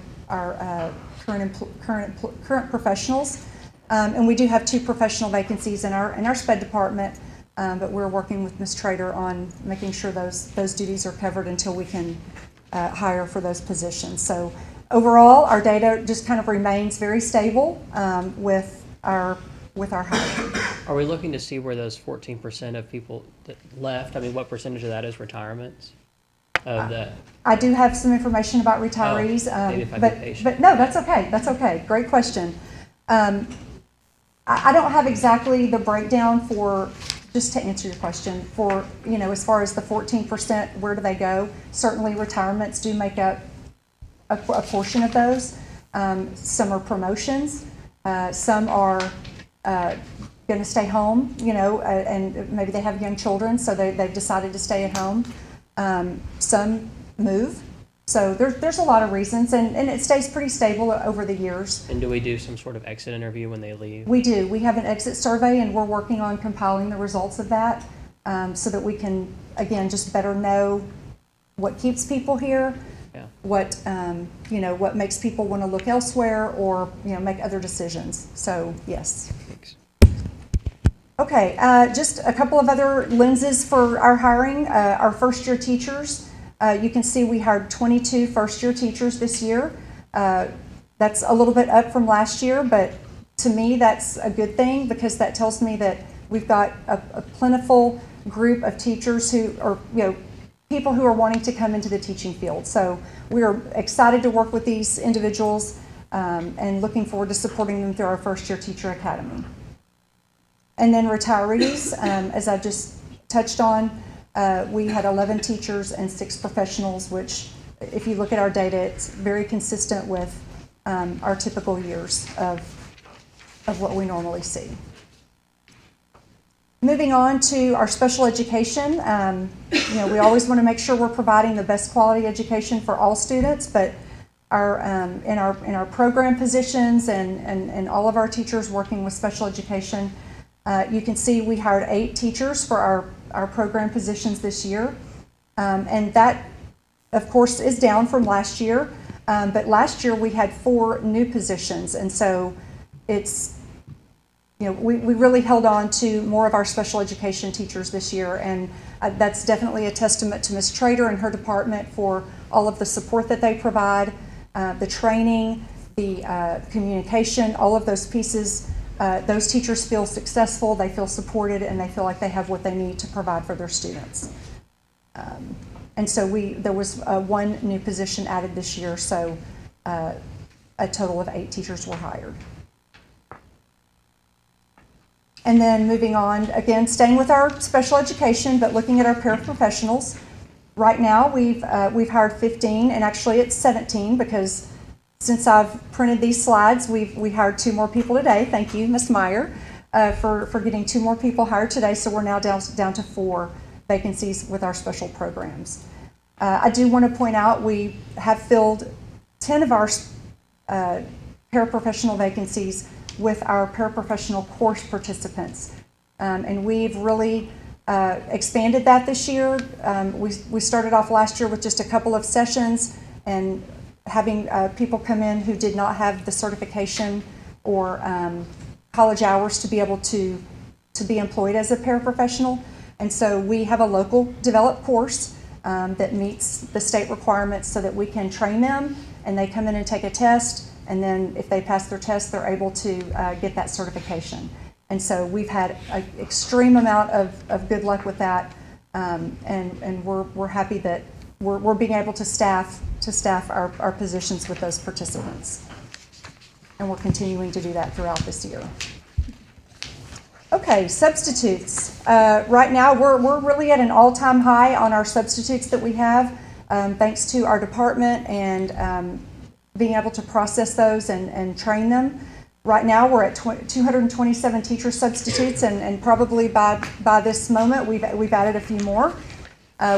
current professionals. And we do have 2 professional vacancies in our SPED department. But we're working with Ms. Trader on making sure those duties are covered until we can hire for those positions. So overall, our data just kind of remains very stable with our hiring. Are we looking to see where those 14% of people that left, what percentage of that is retirements? I do have some information about retirees, maybe if I be patient. but no, that's okay. That's okay. Great question. I don't have exactly the breakdown for. Just to answer your question, for, as far as the 14%, where do they go? Certainly retirements do make up a portion of those. Some are promotions. Some are going to stay home, and maybe they have young children, so they've decided to stay at home. Some move. So there's a lot of reasons, and it stays pretty stable over the years. And do we do some sort of exit interview when they leave? We do. We have an exit survey, and we're working on compiling the results of that so that we can, again, just better know what keeps people here, what makes people want to look elsewhere or, make other decisions. So, yes. Thanks. Okay, just a couple of other lenses for our hiring. Our first-year teachers. You can see we hired 22 first-year teachers this year. That's a little bit up from last year, but to me, that's a good thing because that tells me that we've got a plentiful group of teachers who are, people who are wanting to come into the teaching field. So we are excited to work with these individuals and looking forward to supporting them through our First Year Teacher Academy. And then retirees, as I just touched on, we had 11 teachers and 6 professionals, which if you look at our data, it's very consistent with our typical years of what we normally see. Moving on to our special education, we always want to make sure we're providing the best quality education for all students, but in our program positions and all of our teachers working with special education, you can see we hired 8 teachers for our program positions this year, and that, of course, is down from last year. But last year we had 4 new positions, and so it's, we really held on to more of our special education teachers this year, and that's definitely a testament to Ms. Trader and her department for all of the support that they provide, the training, the communication, all of those pieces. Those teachers feel successful, they feel supported, and they feel like they have what they need to provide for their students. And so there was 1 new position added this year, so a total of 8 teachers were hired. And then moving on, again, staying with our special education, but looking at our paraprofessionals. Right now, we've hired 15, and actually it's 17 because since I've printed these slides, we hired 2 more people today. Thank you, Ms. Meyer, for getting 2 more people hired today. So we're now down to 4 vacancies with our special programs. I do want to point out we have filled 10 of our paraprofessional vacancies with our paraprofessional course participants. And we've really expanded that this year. We started off last year with just a couple of sessions and having people come in who did not have the certification or college hours to be able to be employed as a paraprofessional. And so we have a local developed course that meets the state requirements so that we can train them, and they come in and take a test, and then if they pass their test, they're able to get that certification. And so we've had an extreme amount of good luck with that, and we're happy that we're being able to staff our positions with those participants. And we're continuing to do that throughout this year. Okay, substitutes. Right now, we're really at an all-time high on our substitutes that we have, thanks to our department and being able to process those and train them. Right now, we're at 227 teacher substitutes, and probably by this moment, we've added a few more.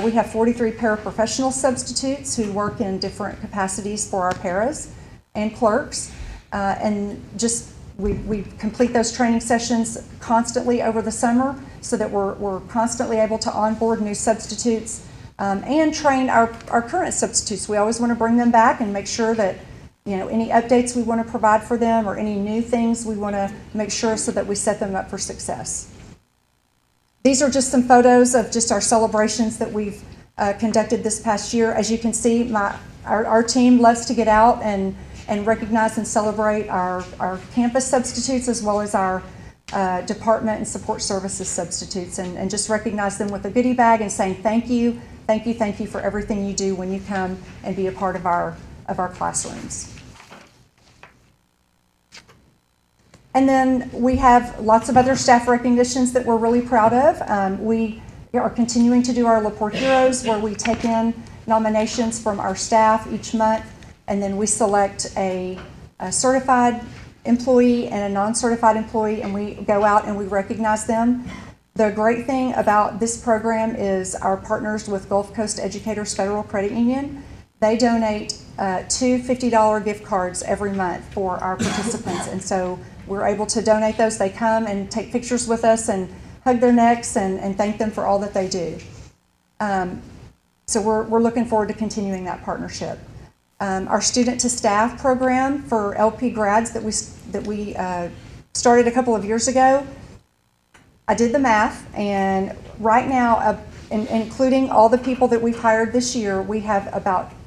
We have 43 paraprofessional substitutes who work in different capacities for our paras and clerks, and just we complete those training sessions constantly over the summer so that we're constantly able to onboard new substitutes and train our current substitutes. We always want to bring them back and make sure that any updates we want to provide for them or any new things we want to make sure so that we set them up for success. These are just some photos of just our celebrations that we've conducted this past year. As you can see, our team loves to get out and recognize and celebrate our campus substitutes as well as our department and support services substitutes, and just recognize them with a goodie bag and saying thank you for everything you do when you come and be a part of our classrooms. And then we have lots of other staff recognitions that we're really proud of. We are continuing to do our LaPorte Heroes, where we take in nominations from our staff each month, and then we select a certified employee and a non-certified employee, and we go out and we recognize them. The great thing about this program is our partners with Gulf Coast Educators Federal Credit Union. They donate 2 $50 gift cards every month for our participants, and so we're able to donate those. They come and take pictures with us and hug their necks and thank them for all that they do. So we're looking forward to continuing that partnership. Our student to staff program for LP grads that we started a couple of years ago. I did the math, and right now, including all the people that we've hired this year, we have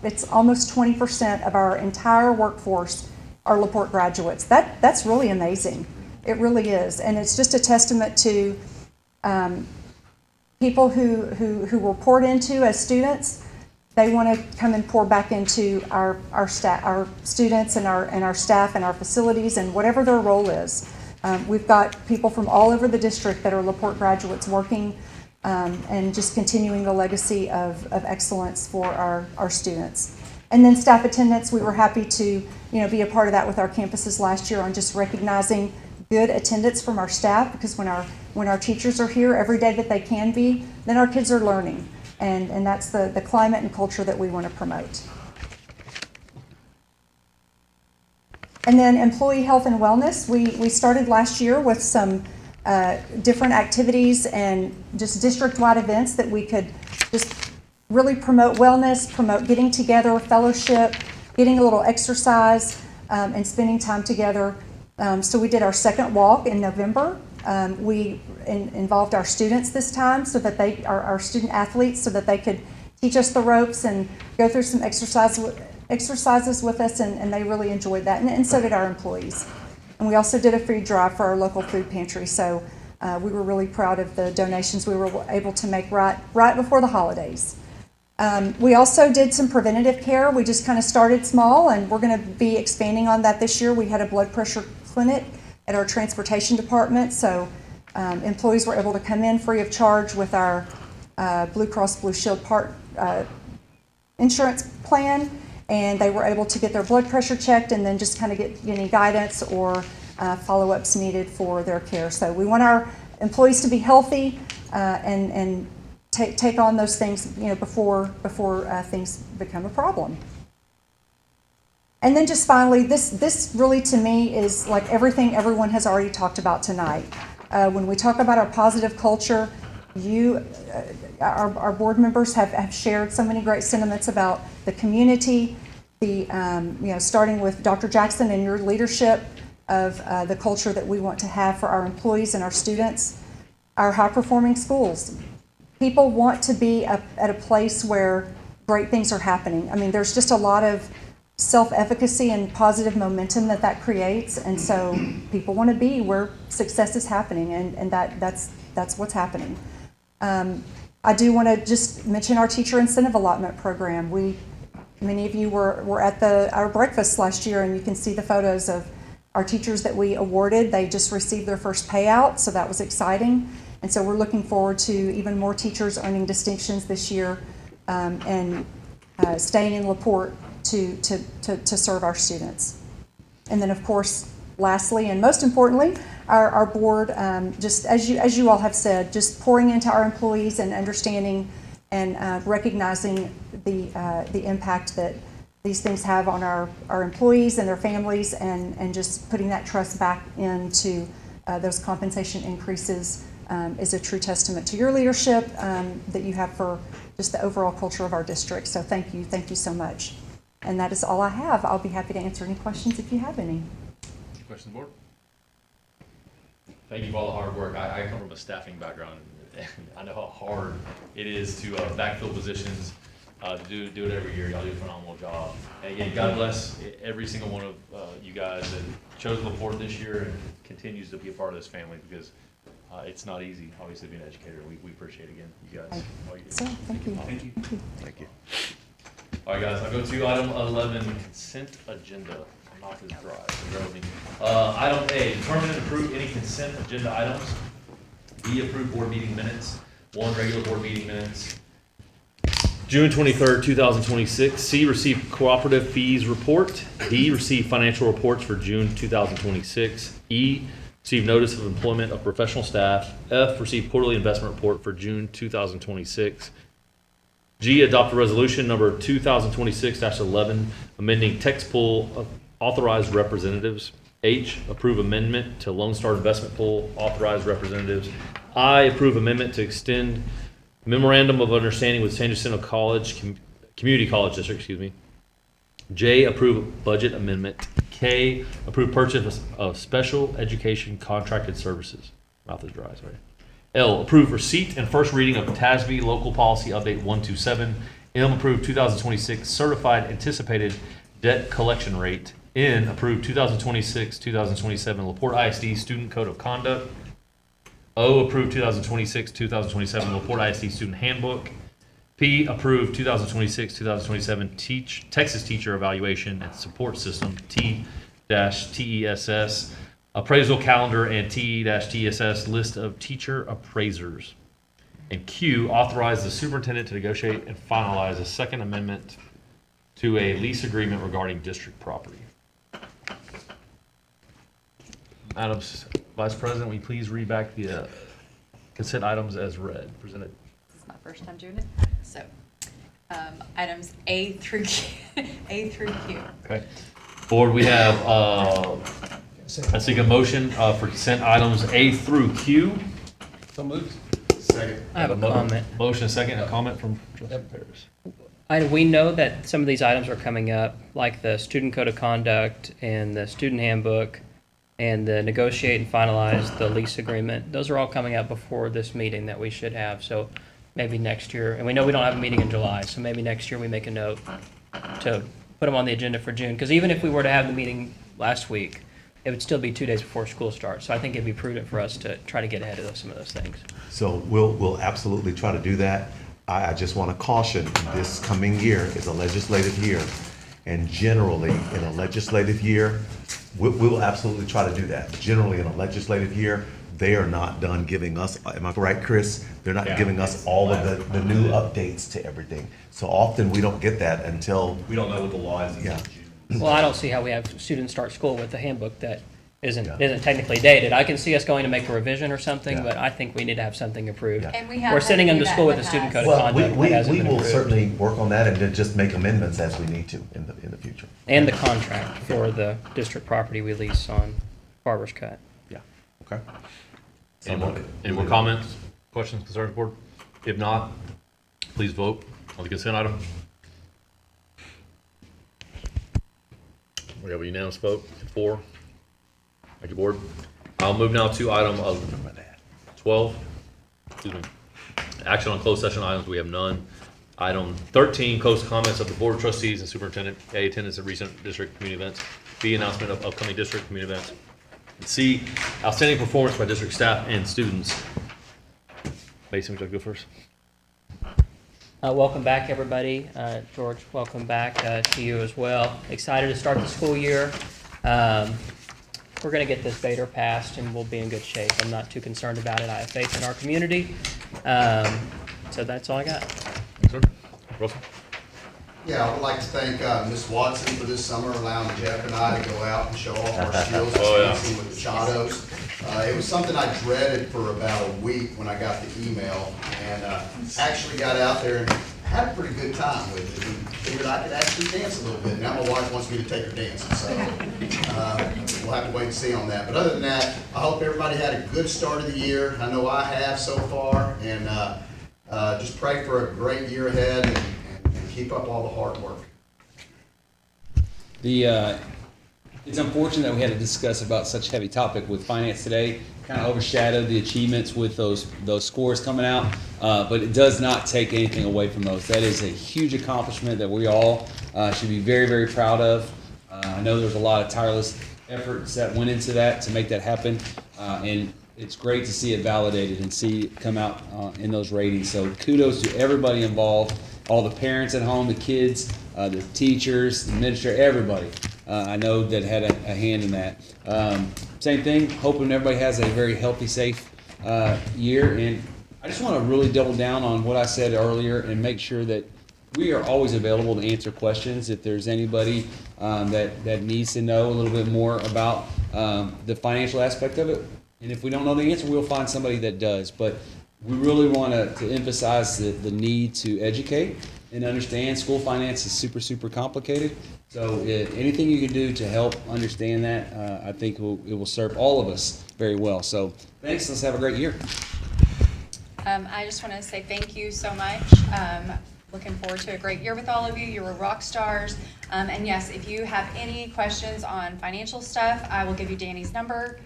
it's almost 20% of our entire workforce LaPorte graduates. That's really amazing. It really is. And it's just a testament to people who were poured into as students. They want to come and pour back into our staff, our students and our staff and our facilities and whatever their role is. We've got people from all over the district that are LaPorte graduates working and just continuing the legacy of excellence for our students. And then staff attendance, we were happy to be a part of that with our campuses last year on just recognizing good attendance from our staff, because when our teachers are here every day that they can be, then our kids are learning. And that's the climate and culture that we want to promote. And then employee health and wellness, we started last year with some different activities and just district-wide events that we could just really promote wellness, promote getting together, fellowship, getting a little exercise, and spending time together. So we did our second walk in November. We involved our students this time, so that our student athletes, so that they could teach us the ropes and go through some exercises with us, and they really enjoyed that, and so did our employees. And we also did a food drive for our local food pantry, so we were really proud of the donations we were able to make right before the holidays. We also did some preventative care. We just kind of started small, and we're going to be expanding on that this year. We had a blood pressure clinic at our transportation department, so employees were able to come in free of charge with our Blue Cross Blue Shield insurance plan, and they were able to get their blood pressure checked and then just kind of get any guidance or follow-ups needed for their care. So we want our employees to be healthy and take on those things before things become a problem. And then just finally, this really to me is like everything everyone has already talked about tonight. When we talk about our positive culture, our board members have shared so many great sentiments about the community, starting with Dr. Jackson and your leadership of the culture that we want to have for our employees and our students, our high-performing schools. People want to be at a place where great things are happening. I mean, there's just a lot of self-efficacy and positive momentum that creates, and so people want to be where success is happening, and that's what's happening. I do want to just mention our teacher incentive allotment program. Many of you were at our breakfast last year, and you can see the photos of our teachers that we awarded. They just received their first payout, so that was exciting. And so we're looking forward to even more teachers earning distinctions this year and staying in LaPorte to serve our students. And then, of course, lastly and most importantly, our board, just as you all have said, just pouring into our employees and understanding and recognizing the impact that these things have on our employees and their families, and just putting that trust back into those compensation increases is a true testament to your leadership that you have for just the overall culture of our district. So thank you so much. And that is all I have. I'll be happy to answer any questions if you have any. Questions, board? Thank you for all the hard work. I come from a staffing background, and I know how hard it is to backfill positions, to do it every year. Y'all do a phenomenal job. And again, God bless every single one of you guys that chose LaPorte this year and continues to be a part of this family, because it's not easy, obviously, being an educator. We appreciate, again, you guys. All you do. So, thank you. Thank you. Thank you. All right, guys, I'll go to item 11, consent agenda. My mouth is dry, so bear with me. Item A, determine and approve any consent agenda items. B, approve board meeting minutes. 1, regular board meeting minutes. June 23rd, 2026. C, receive cooperative fees report. D, receive financial reports for June 2026. E, receive notice of employment of professional staff. F, receive quarterly investment report for June 2026. G, adopt a resolution number 2026-11, amending text pool of authorized representatives. H, approve amendment to Lone Star Investment Pool authorized representatives. I, approve amendment to extend memorandum of understanding with San Jacinto College, Community College District, J, approve budget amendment. K, approve purchase of special education contracted services. Mouth is dry, sorry. L, approve receipt and first reading of TASB Local Policy Update 127. M, approve 2026 certified anticipated debt collection rate. N, approve 2026-2027 LaPorte ISD Student Code of Conduct. O, approve 2026-2027 LaPorte ISD Student Handbook. P, approve 2026-2027 Texas Teacher Evaluation and Support System, T-TESS, Appraisal Calendar, and T-TESS List of Teacher Appraisers. And Q, authorize the superintendent to negotiate and finalize a second amendment to a lease agreement regarding district property. Madam Vice President, will you please read back the consent items as read, presented? This is my first time doing it, so, items A through Q, A through Q. Okay. Board, we have, I seek a motion for consent items A through Q. So moved. I have a comment. Motion, second, a comment from Trustee Paris. We know that some of these items are coming up, like the student code of conduct and the student handbook and the negotiate and finalize the lease agreement. Those are all coming up before this meeting that we should have. So maybe next year, and we know we don't have a meeting in July, so maybe next year we make a note to put them on the agenda for June. Because even if we were to have the meeting last week, it would still be 2 days before school starts. So I think it'd be prudent for us to try to get ahead of some of those things. So we'll absolutely try to do that. I just want to caution, this coming year is a legislative year. And generally, in a legislative year, we will absolutely try to do that. Generally, in a legislative year, they are not done giving us, am I right, Chris? They're not giving us all of the new updates to everything. So often, we don't get that until, We don't know what the law is yeah. until June. Well, I don't see how we have students start school with a handbook that isn't technically dated. I can see us going to make a revision or something, Yeah. but I think we need to have something approved. Yeah. And we have We're had sending to them do to that school in with a the student code past. of Well, conduct that hasn't we been will approved. certainly work on that and then just make amendments as we need to in the future. And the contract for the district property we lease on Barber's Cut. Yeah, okay. Any more comments, questions, concerns, board? If not, please vote on the consent item. We have a unanimous vote, 4. Thank you, board. I'll move now to item 12. Excuse me. Action on closed session items, we have none. Item 13, closed comments of the Board of Trustees and Superintendent. A, attendance of recent district community events. B, announcement of upcoming district community events. C, outstanding performance by district staff and students. Mason, would you like to go first? Welcome back, everybody. George, welcome back to you as well. Excited to start the school year. We're going to get this Bader passed and we'll be in good shape. I'm not too concerned about it. I have faith in our community. So that's all I got. Thanks, sir. Russell? Yeah, I would like to thank Ms. Watson for this summer allowing Jeff and I to go out and show off our skills dancing with the Chados. It was something I dreaded for about a week when I got the email, and actually got out there and had a pretty good time with it, and figured I could actually dance a little bit. Now my wife wants me to take her dancing, so we'll have to wait and see on that. But other than that, I hope everybody had a good start of the year. I know I have so far, and just pray for a great year ahead and keep up all the hard work. It's unfortunate that we had to discuss about such a heavy topic with finance today. Kind of overshadowed the achievements with those scores coming out, but it does not take anything away from those. That is a huge accomplishment that we all should be very, very proud of. I know there's a lot of tireless efforts that went into that to make that happen, and it's great to see it validated and see it come out in those ratings. So kudos to everybody involved, all the parents at home, the kids, the teachers, the administrator, everybody. I know that had a hand in that. Same thing, hoping everybody has a very healthy, safe year. And I just want to really double down on what I said earlier and make sure that we are always available to answer questions. If there's anybody that needs to know a little bit more about the financial aspect of it, and if we don't know the answer, we'll find somebody that does. But we really want to emphasize the need to educate and understand school finance is super, super complicated. So anything you can do to help understand that, I think it will serve all of us very well. So thanks. Let's have a great year. I just want to say thank you so much. Looking forward to a great year with all of you. You were rock stars. And yes, if you have any questions on financial stuff, I will give you Danny's number.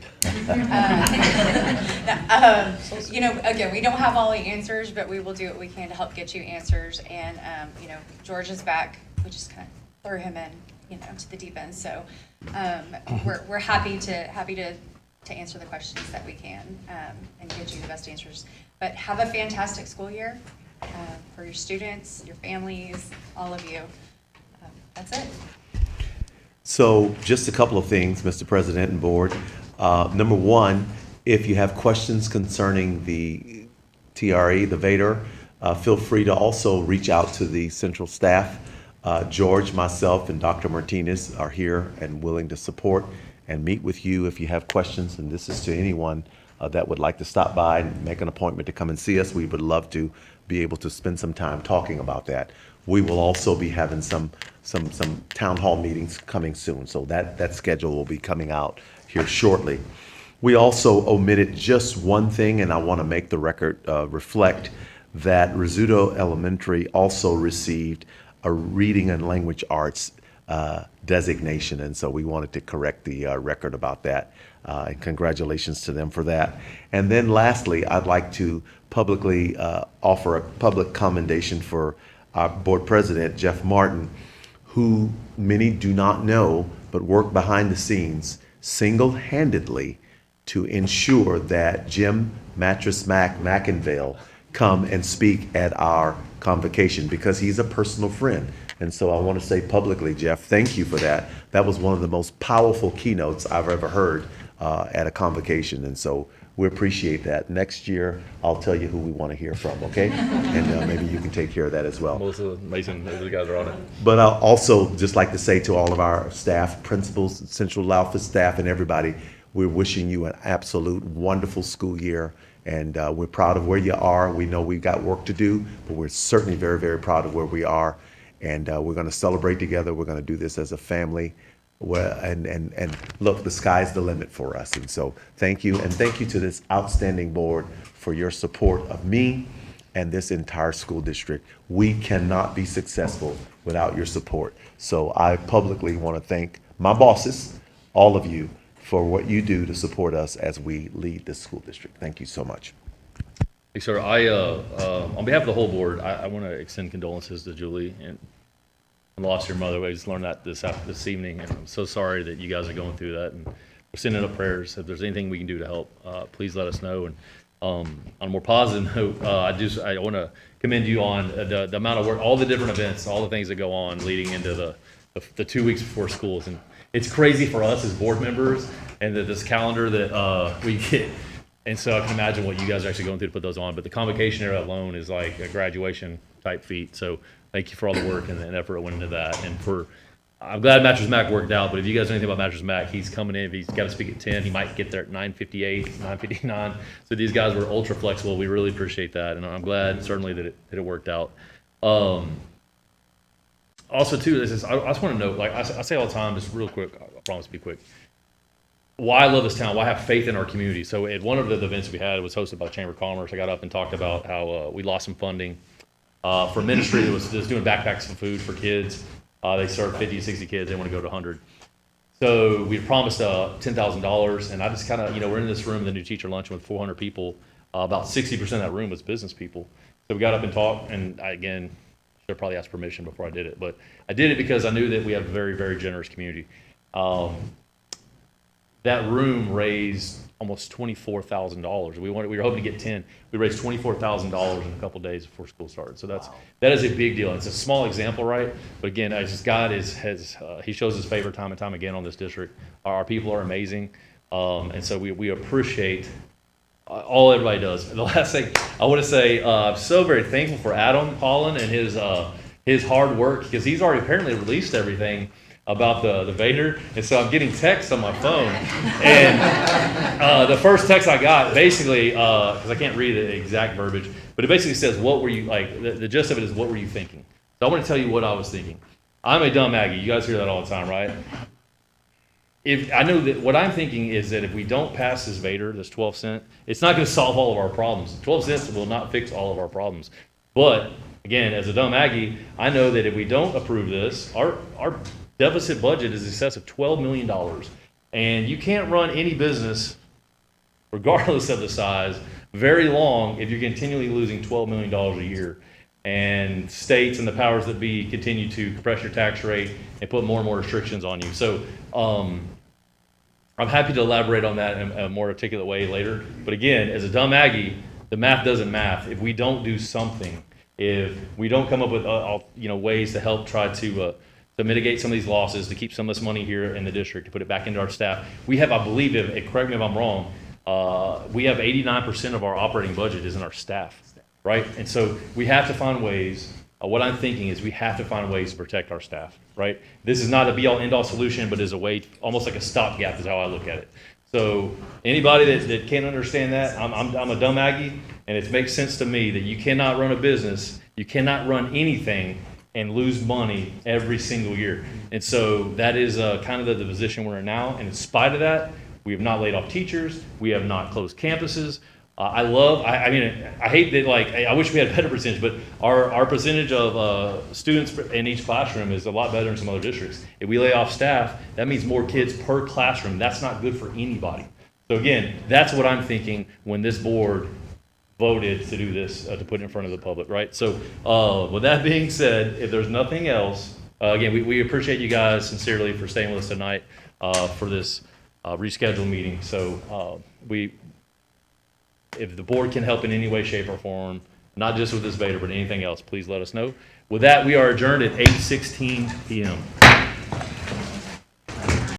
Again, we don't have all the answers, but we will do what we can to help get you answers. And, George is back. We just kind of threw him in to the deep end. So we're happy to answer the questions that we can and get you the best answers. But have a fantastic school year for your students, your families, all of you. That's it. So just a couple of things, Mr. President and Board. Number one, if you have questions concerning the TRE, the VADR, feel free to also reach out to the central staff. George, myself, and Dr. Martinez are here and willing to support and meet with you if you have questions. And this is to anyone that would like to stop by and make an appointment to come and see us. We would love to be able to spend some time talking about that. We will also be having some town hall meetings coming soon, so that schedule will be coming out here shortly. We also omitted just one thing, and I want to make the record reflect that Rizzuto Elementary also received a reading and language arts designation, and so we wanted to correct the record about that. And congratulations to them for that. And then lastly, I'd like to publicly offer a public commendation for our board president, Jeff Martin, who many do not know, but worked behind the scenes single-handedly to ensure that Jim Mattress Mac McInvale come and speak at our convocation, because he's a personal friend. And so I want to say publicly, Jeff, thank you for that. That was one of the most powerful keynotes I've ever heard at a convocation. And so we appreciate that. Next year, I'll tell you who we want to hear from, okay? And maybe you can take care of that as well. Melissa, Mason, those guys are on it. But I'll also just like to say to all of our staff, principals, Central Alpha staff, and everybody, we're wishing you an absolute wonderful school year. And we're proud of where you are. We know we've got work to do, but we're certainly very, very proud of where we are. And we're going to celebrate together. We're going to do this as a family. And look, the sky's the limit for us. And so thank you. And thank you to this outstanding board for your support of me and this entire school district. We cannot be successful without your support. So I publicly want to thank my bosses, all of you, for what you do to support us as we lead this school district. Thank you so much. Hey, sir, on behalf of the whole board, I want to extend condolences to Julie and lost your mother. We just learned that this evening, and I'm so sorry that you guys are going through that. And we're sending up prayers. If there's anything we can do to help, please let us know. And on a more positive note, I want to commend you on the amount of work, all the different events, all the things that go on leading into the 2 weeks before schools. And it's crazy for us as board members and this calendar that we get. And so I can imagine what you guys are actually going through to put those on. But the convocation area alone is like a graduation type feat. So thank you for all the work and the effort that went into that. And I'm glad Mattress Mac worked out. But if you guys know anything about Mattress Mac, he's coming in. If he's got to speak at 10, he might get there at 9:58, 9:59. So these guys were ultra flexible. We really appreciate that. And I'm glad certainly that it worked out. Also, too, I just want to note, like I say all the time, just real quick, I promise to be quick, why I love this town, why I have faith in our community. So at one of the events we had, it was hosted by Chamber of Commerce. I got up and talked about how we lost some funding for ministry that was doing backpacks and food for kids. They served 50, 60 kids. They want to go to 100. So we promised $10,000, and I just kind of, we're in this room, the new teacher luncheon with 400 people. About 60% of that room was business people. So we got up and talked, and I, again, should have probably asked permission before I did it. But I did it because I knew that we have a very, very generous community. That room raised almost $24,000. We were hoping to get 10. We raised $24,000 in a couple of days before school started. So that is a big deal. It's a small example, right? But again, as just God he shows his favor time and time again on this district. Our people are amazing, and so we appreciate all everybody does. And the last thing I want to say, I'm so very thankful for Adam Holland and his hard work, because he's already apparently released everything about the Vader, and so I'm getting texts on my phone, and the first text I got, basically, because I can't read the exact verbiage, but it basically says, what were you, like, the gist of it is, what were you thinking? So I want to tell you what I was thinking. I'm a dumb Aggie. You guys hear that all the time, right? I know that what I'm thinking is that if we don't pass this Vader, this 12 cent, it's not going to solve all of our problems. 12 cents will not fix all of our problems. But, again, as a dumb Aggie, I know that if we don't approve this, our deficit budget is in excess of $12 million. And you can't run any business, regardless of the size, very long if you're continually losing $12 million a year. and states and the powers that be continue to compress your tax rate and put more and more restrictions on you. So, I'm happy to elaborate on that in a more articulate way later. But again, as a dumb Aggie, the math doesn't math. If we don't do something, if we don't come up with ways to help try to mitigate some of these losses, to keep some of this money here in the district, to put it back into our staff, we have, I believe, correct me if I'm wrong, we have 89% of our operating budget is in our staff, right? And so we have to find ways. What I'm thinking is we have to find ways to protect our staff, right? This is not a be-all, end-all solution, but is a way, almost like a stopgap is how I look at it. So anybody that can't understand that, I'm a dumb Aggie, and it makes sense to me that you cannot run a business, you cannot run anything and lose money every single year. And so that is kind of the position we're in now. And in spite of that, we have not laid off teachers, we have not closed campuses. I hate that, I wish we had a better percentage, but our percentage of students in each classroom is a lot better than some other districts. If we lay off staff, that means more kids per classroom. That's not good for anybody. So again, that's what I'm thinking when this board voted to do this, to put it in front of the public, right? So with that being said, if there's nothing else, again, we appreciate you guys sincerely for staying with us tonight for this rescheduled meeting. So if the board can help in any way, shape, or form, not just with this beta, but anything else, please let us know. With that, we are adjourned at 8:16 p.m.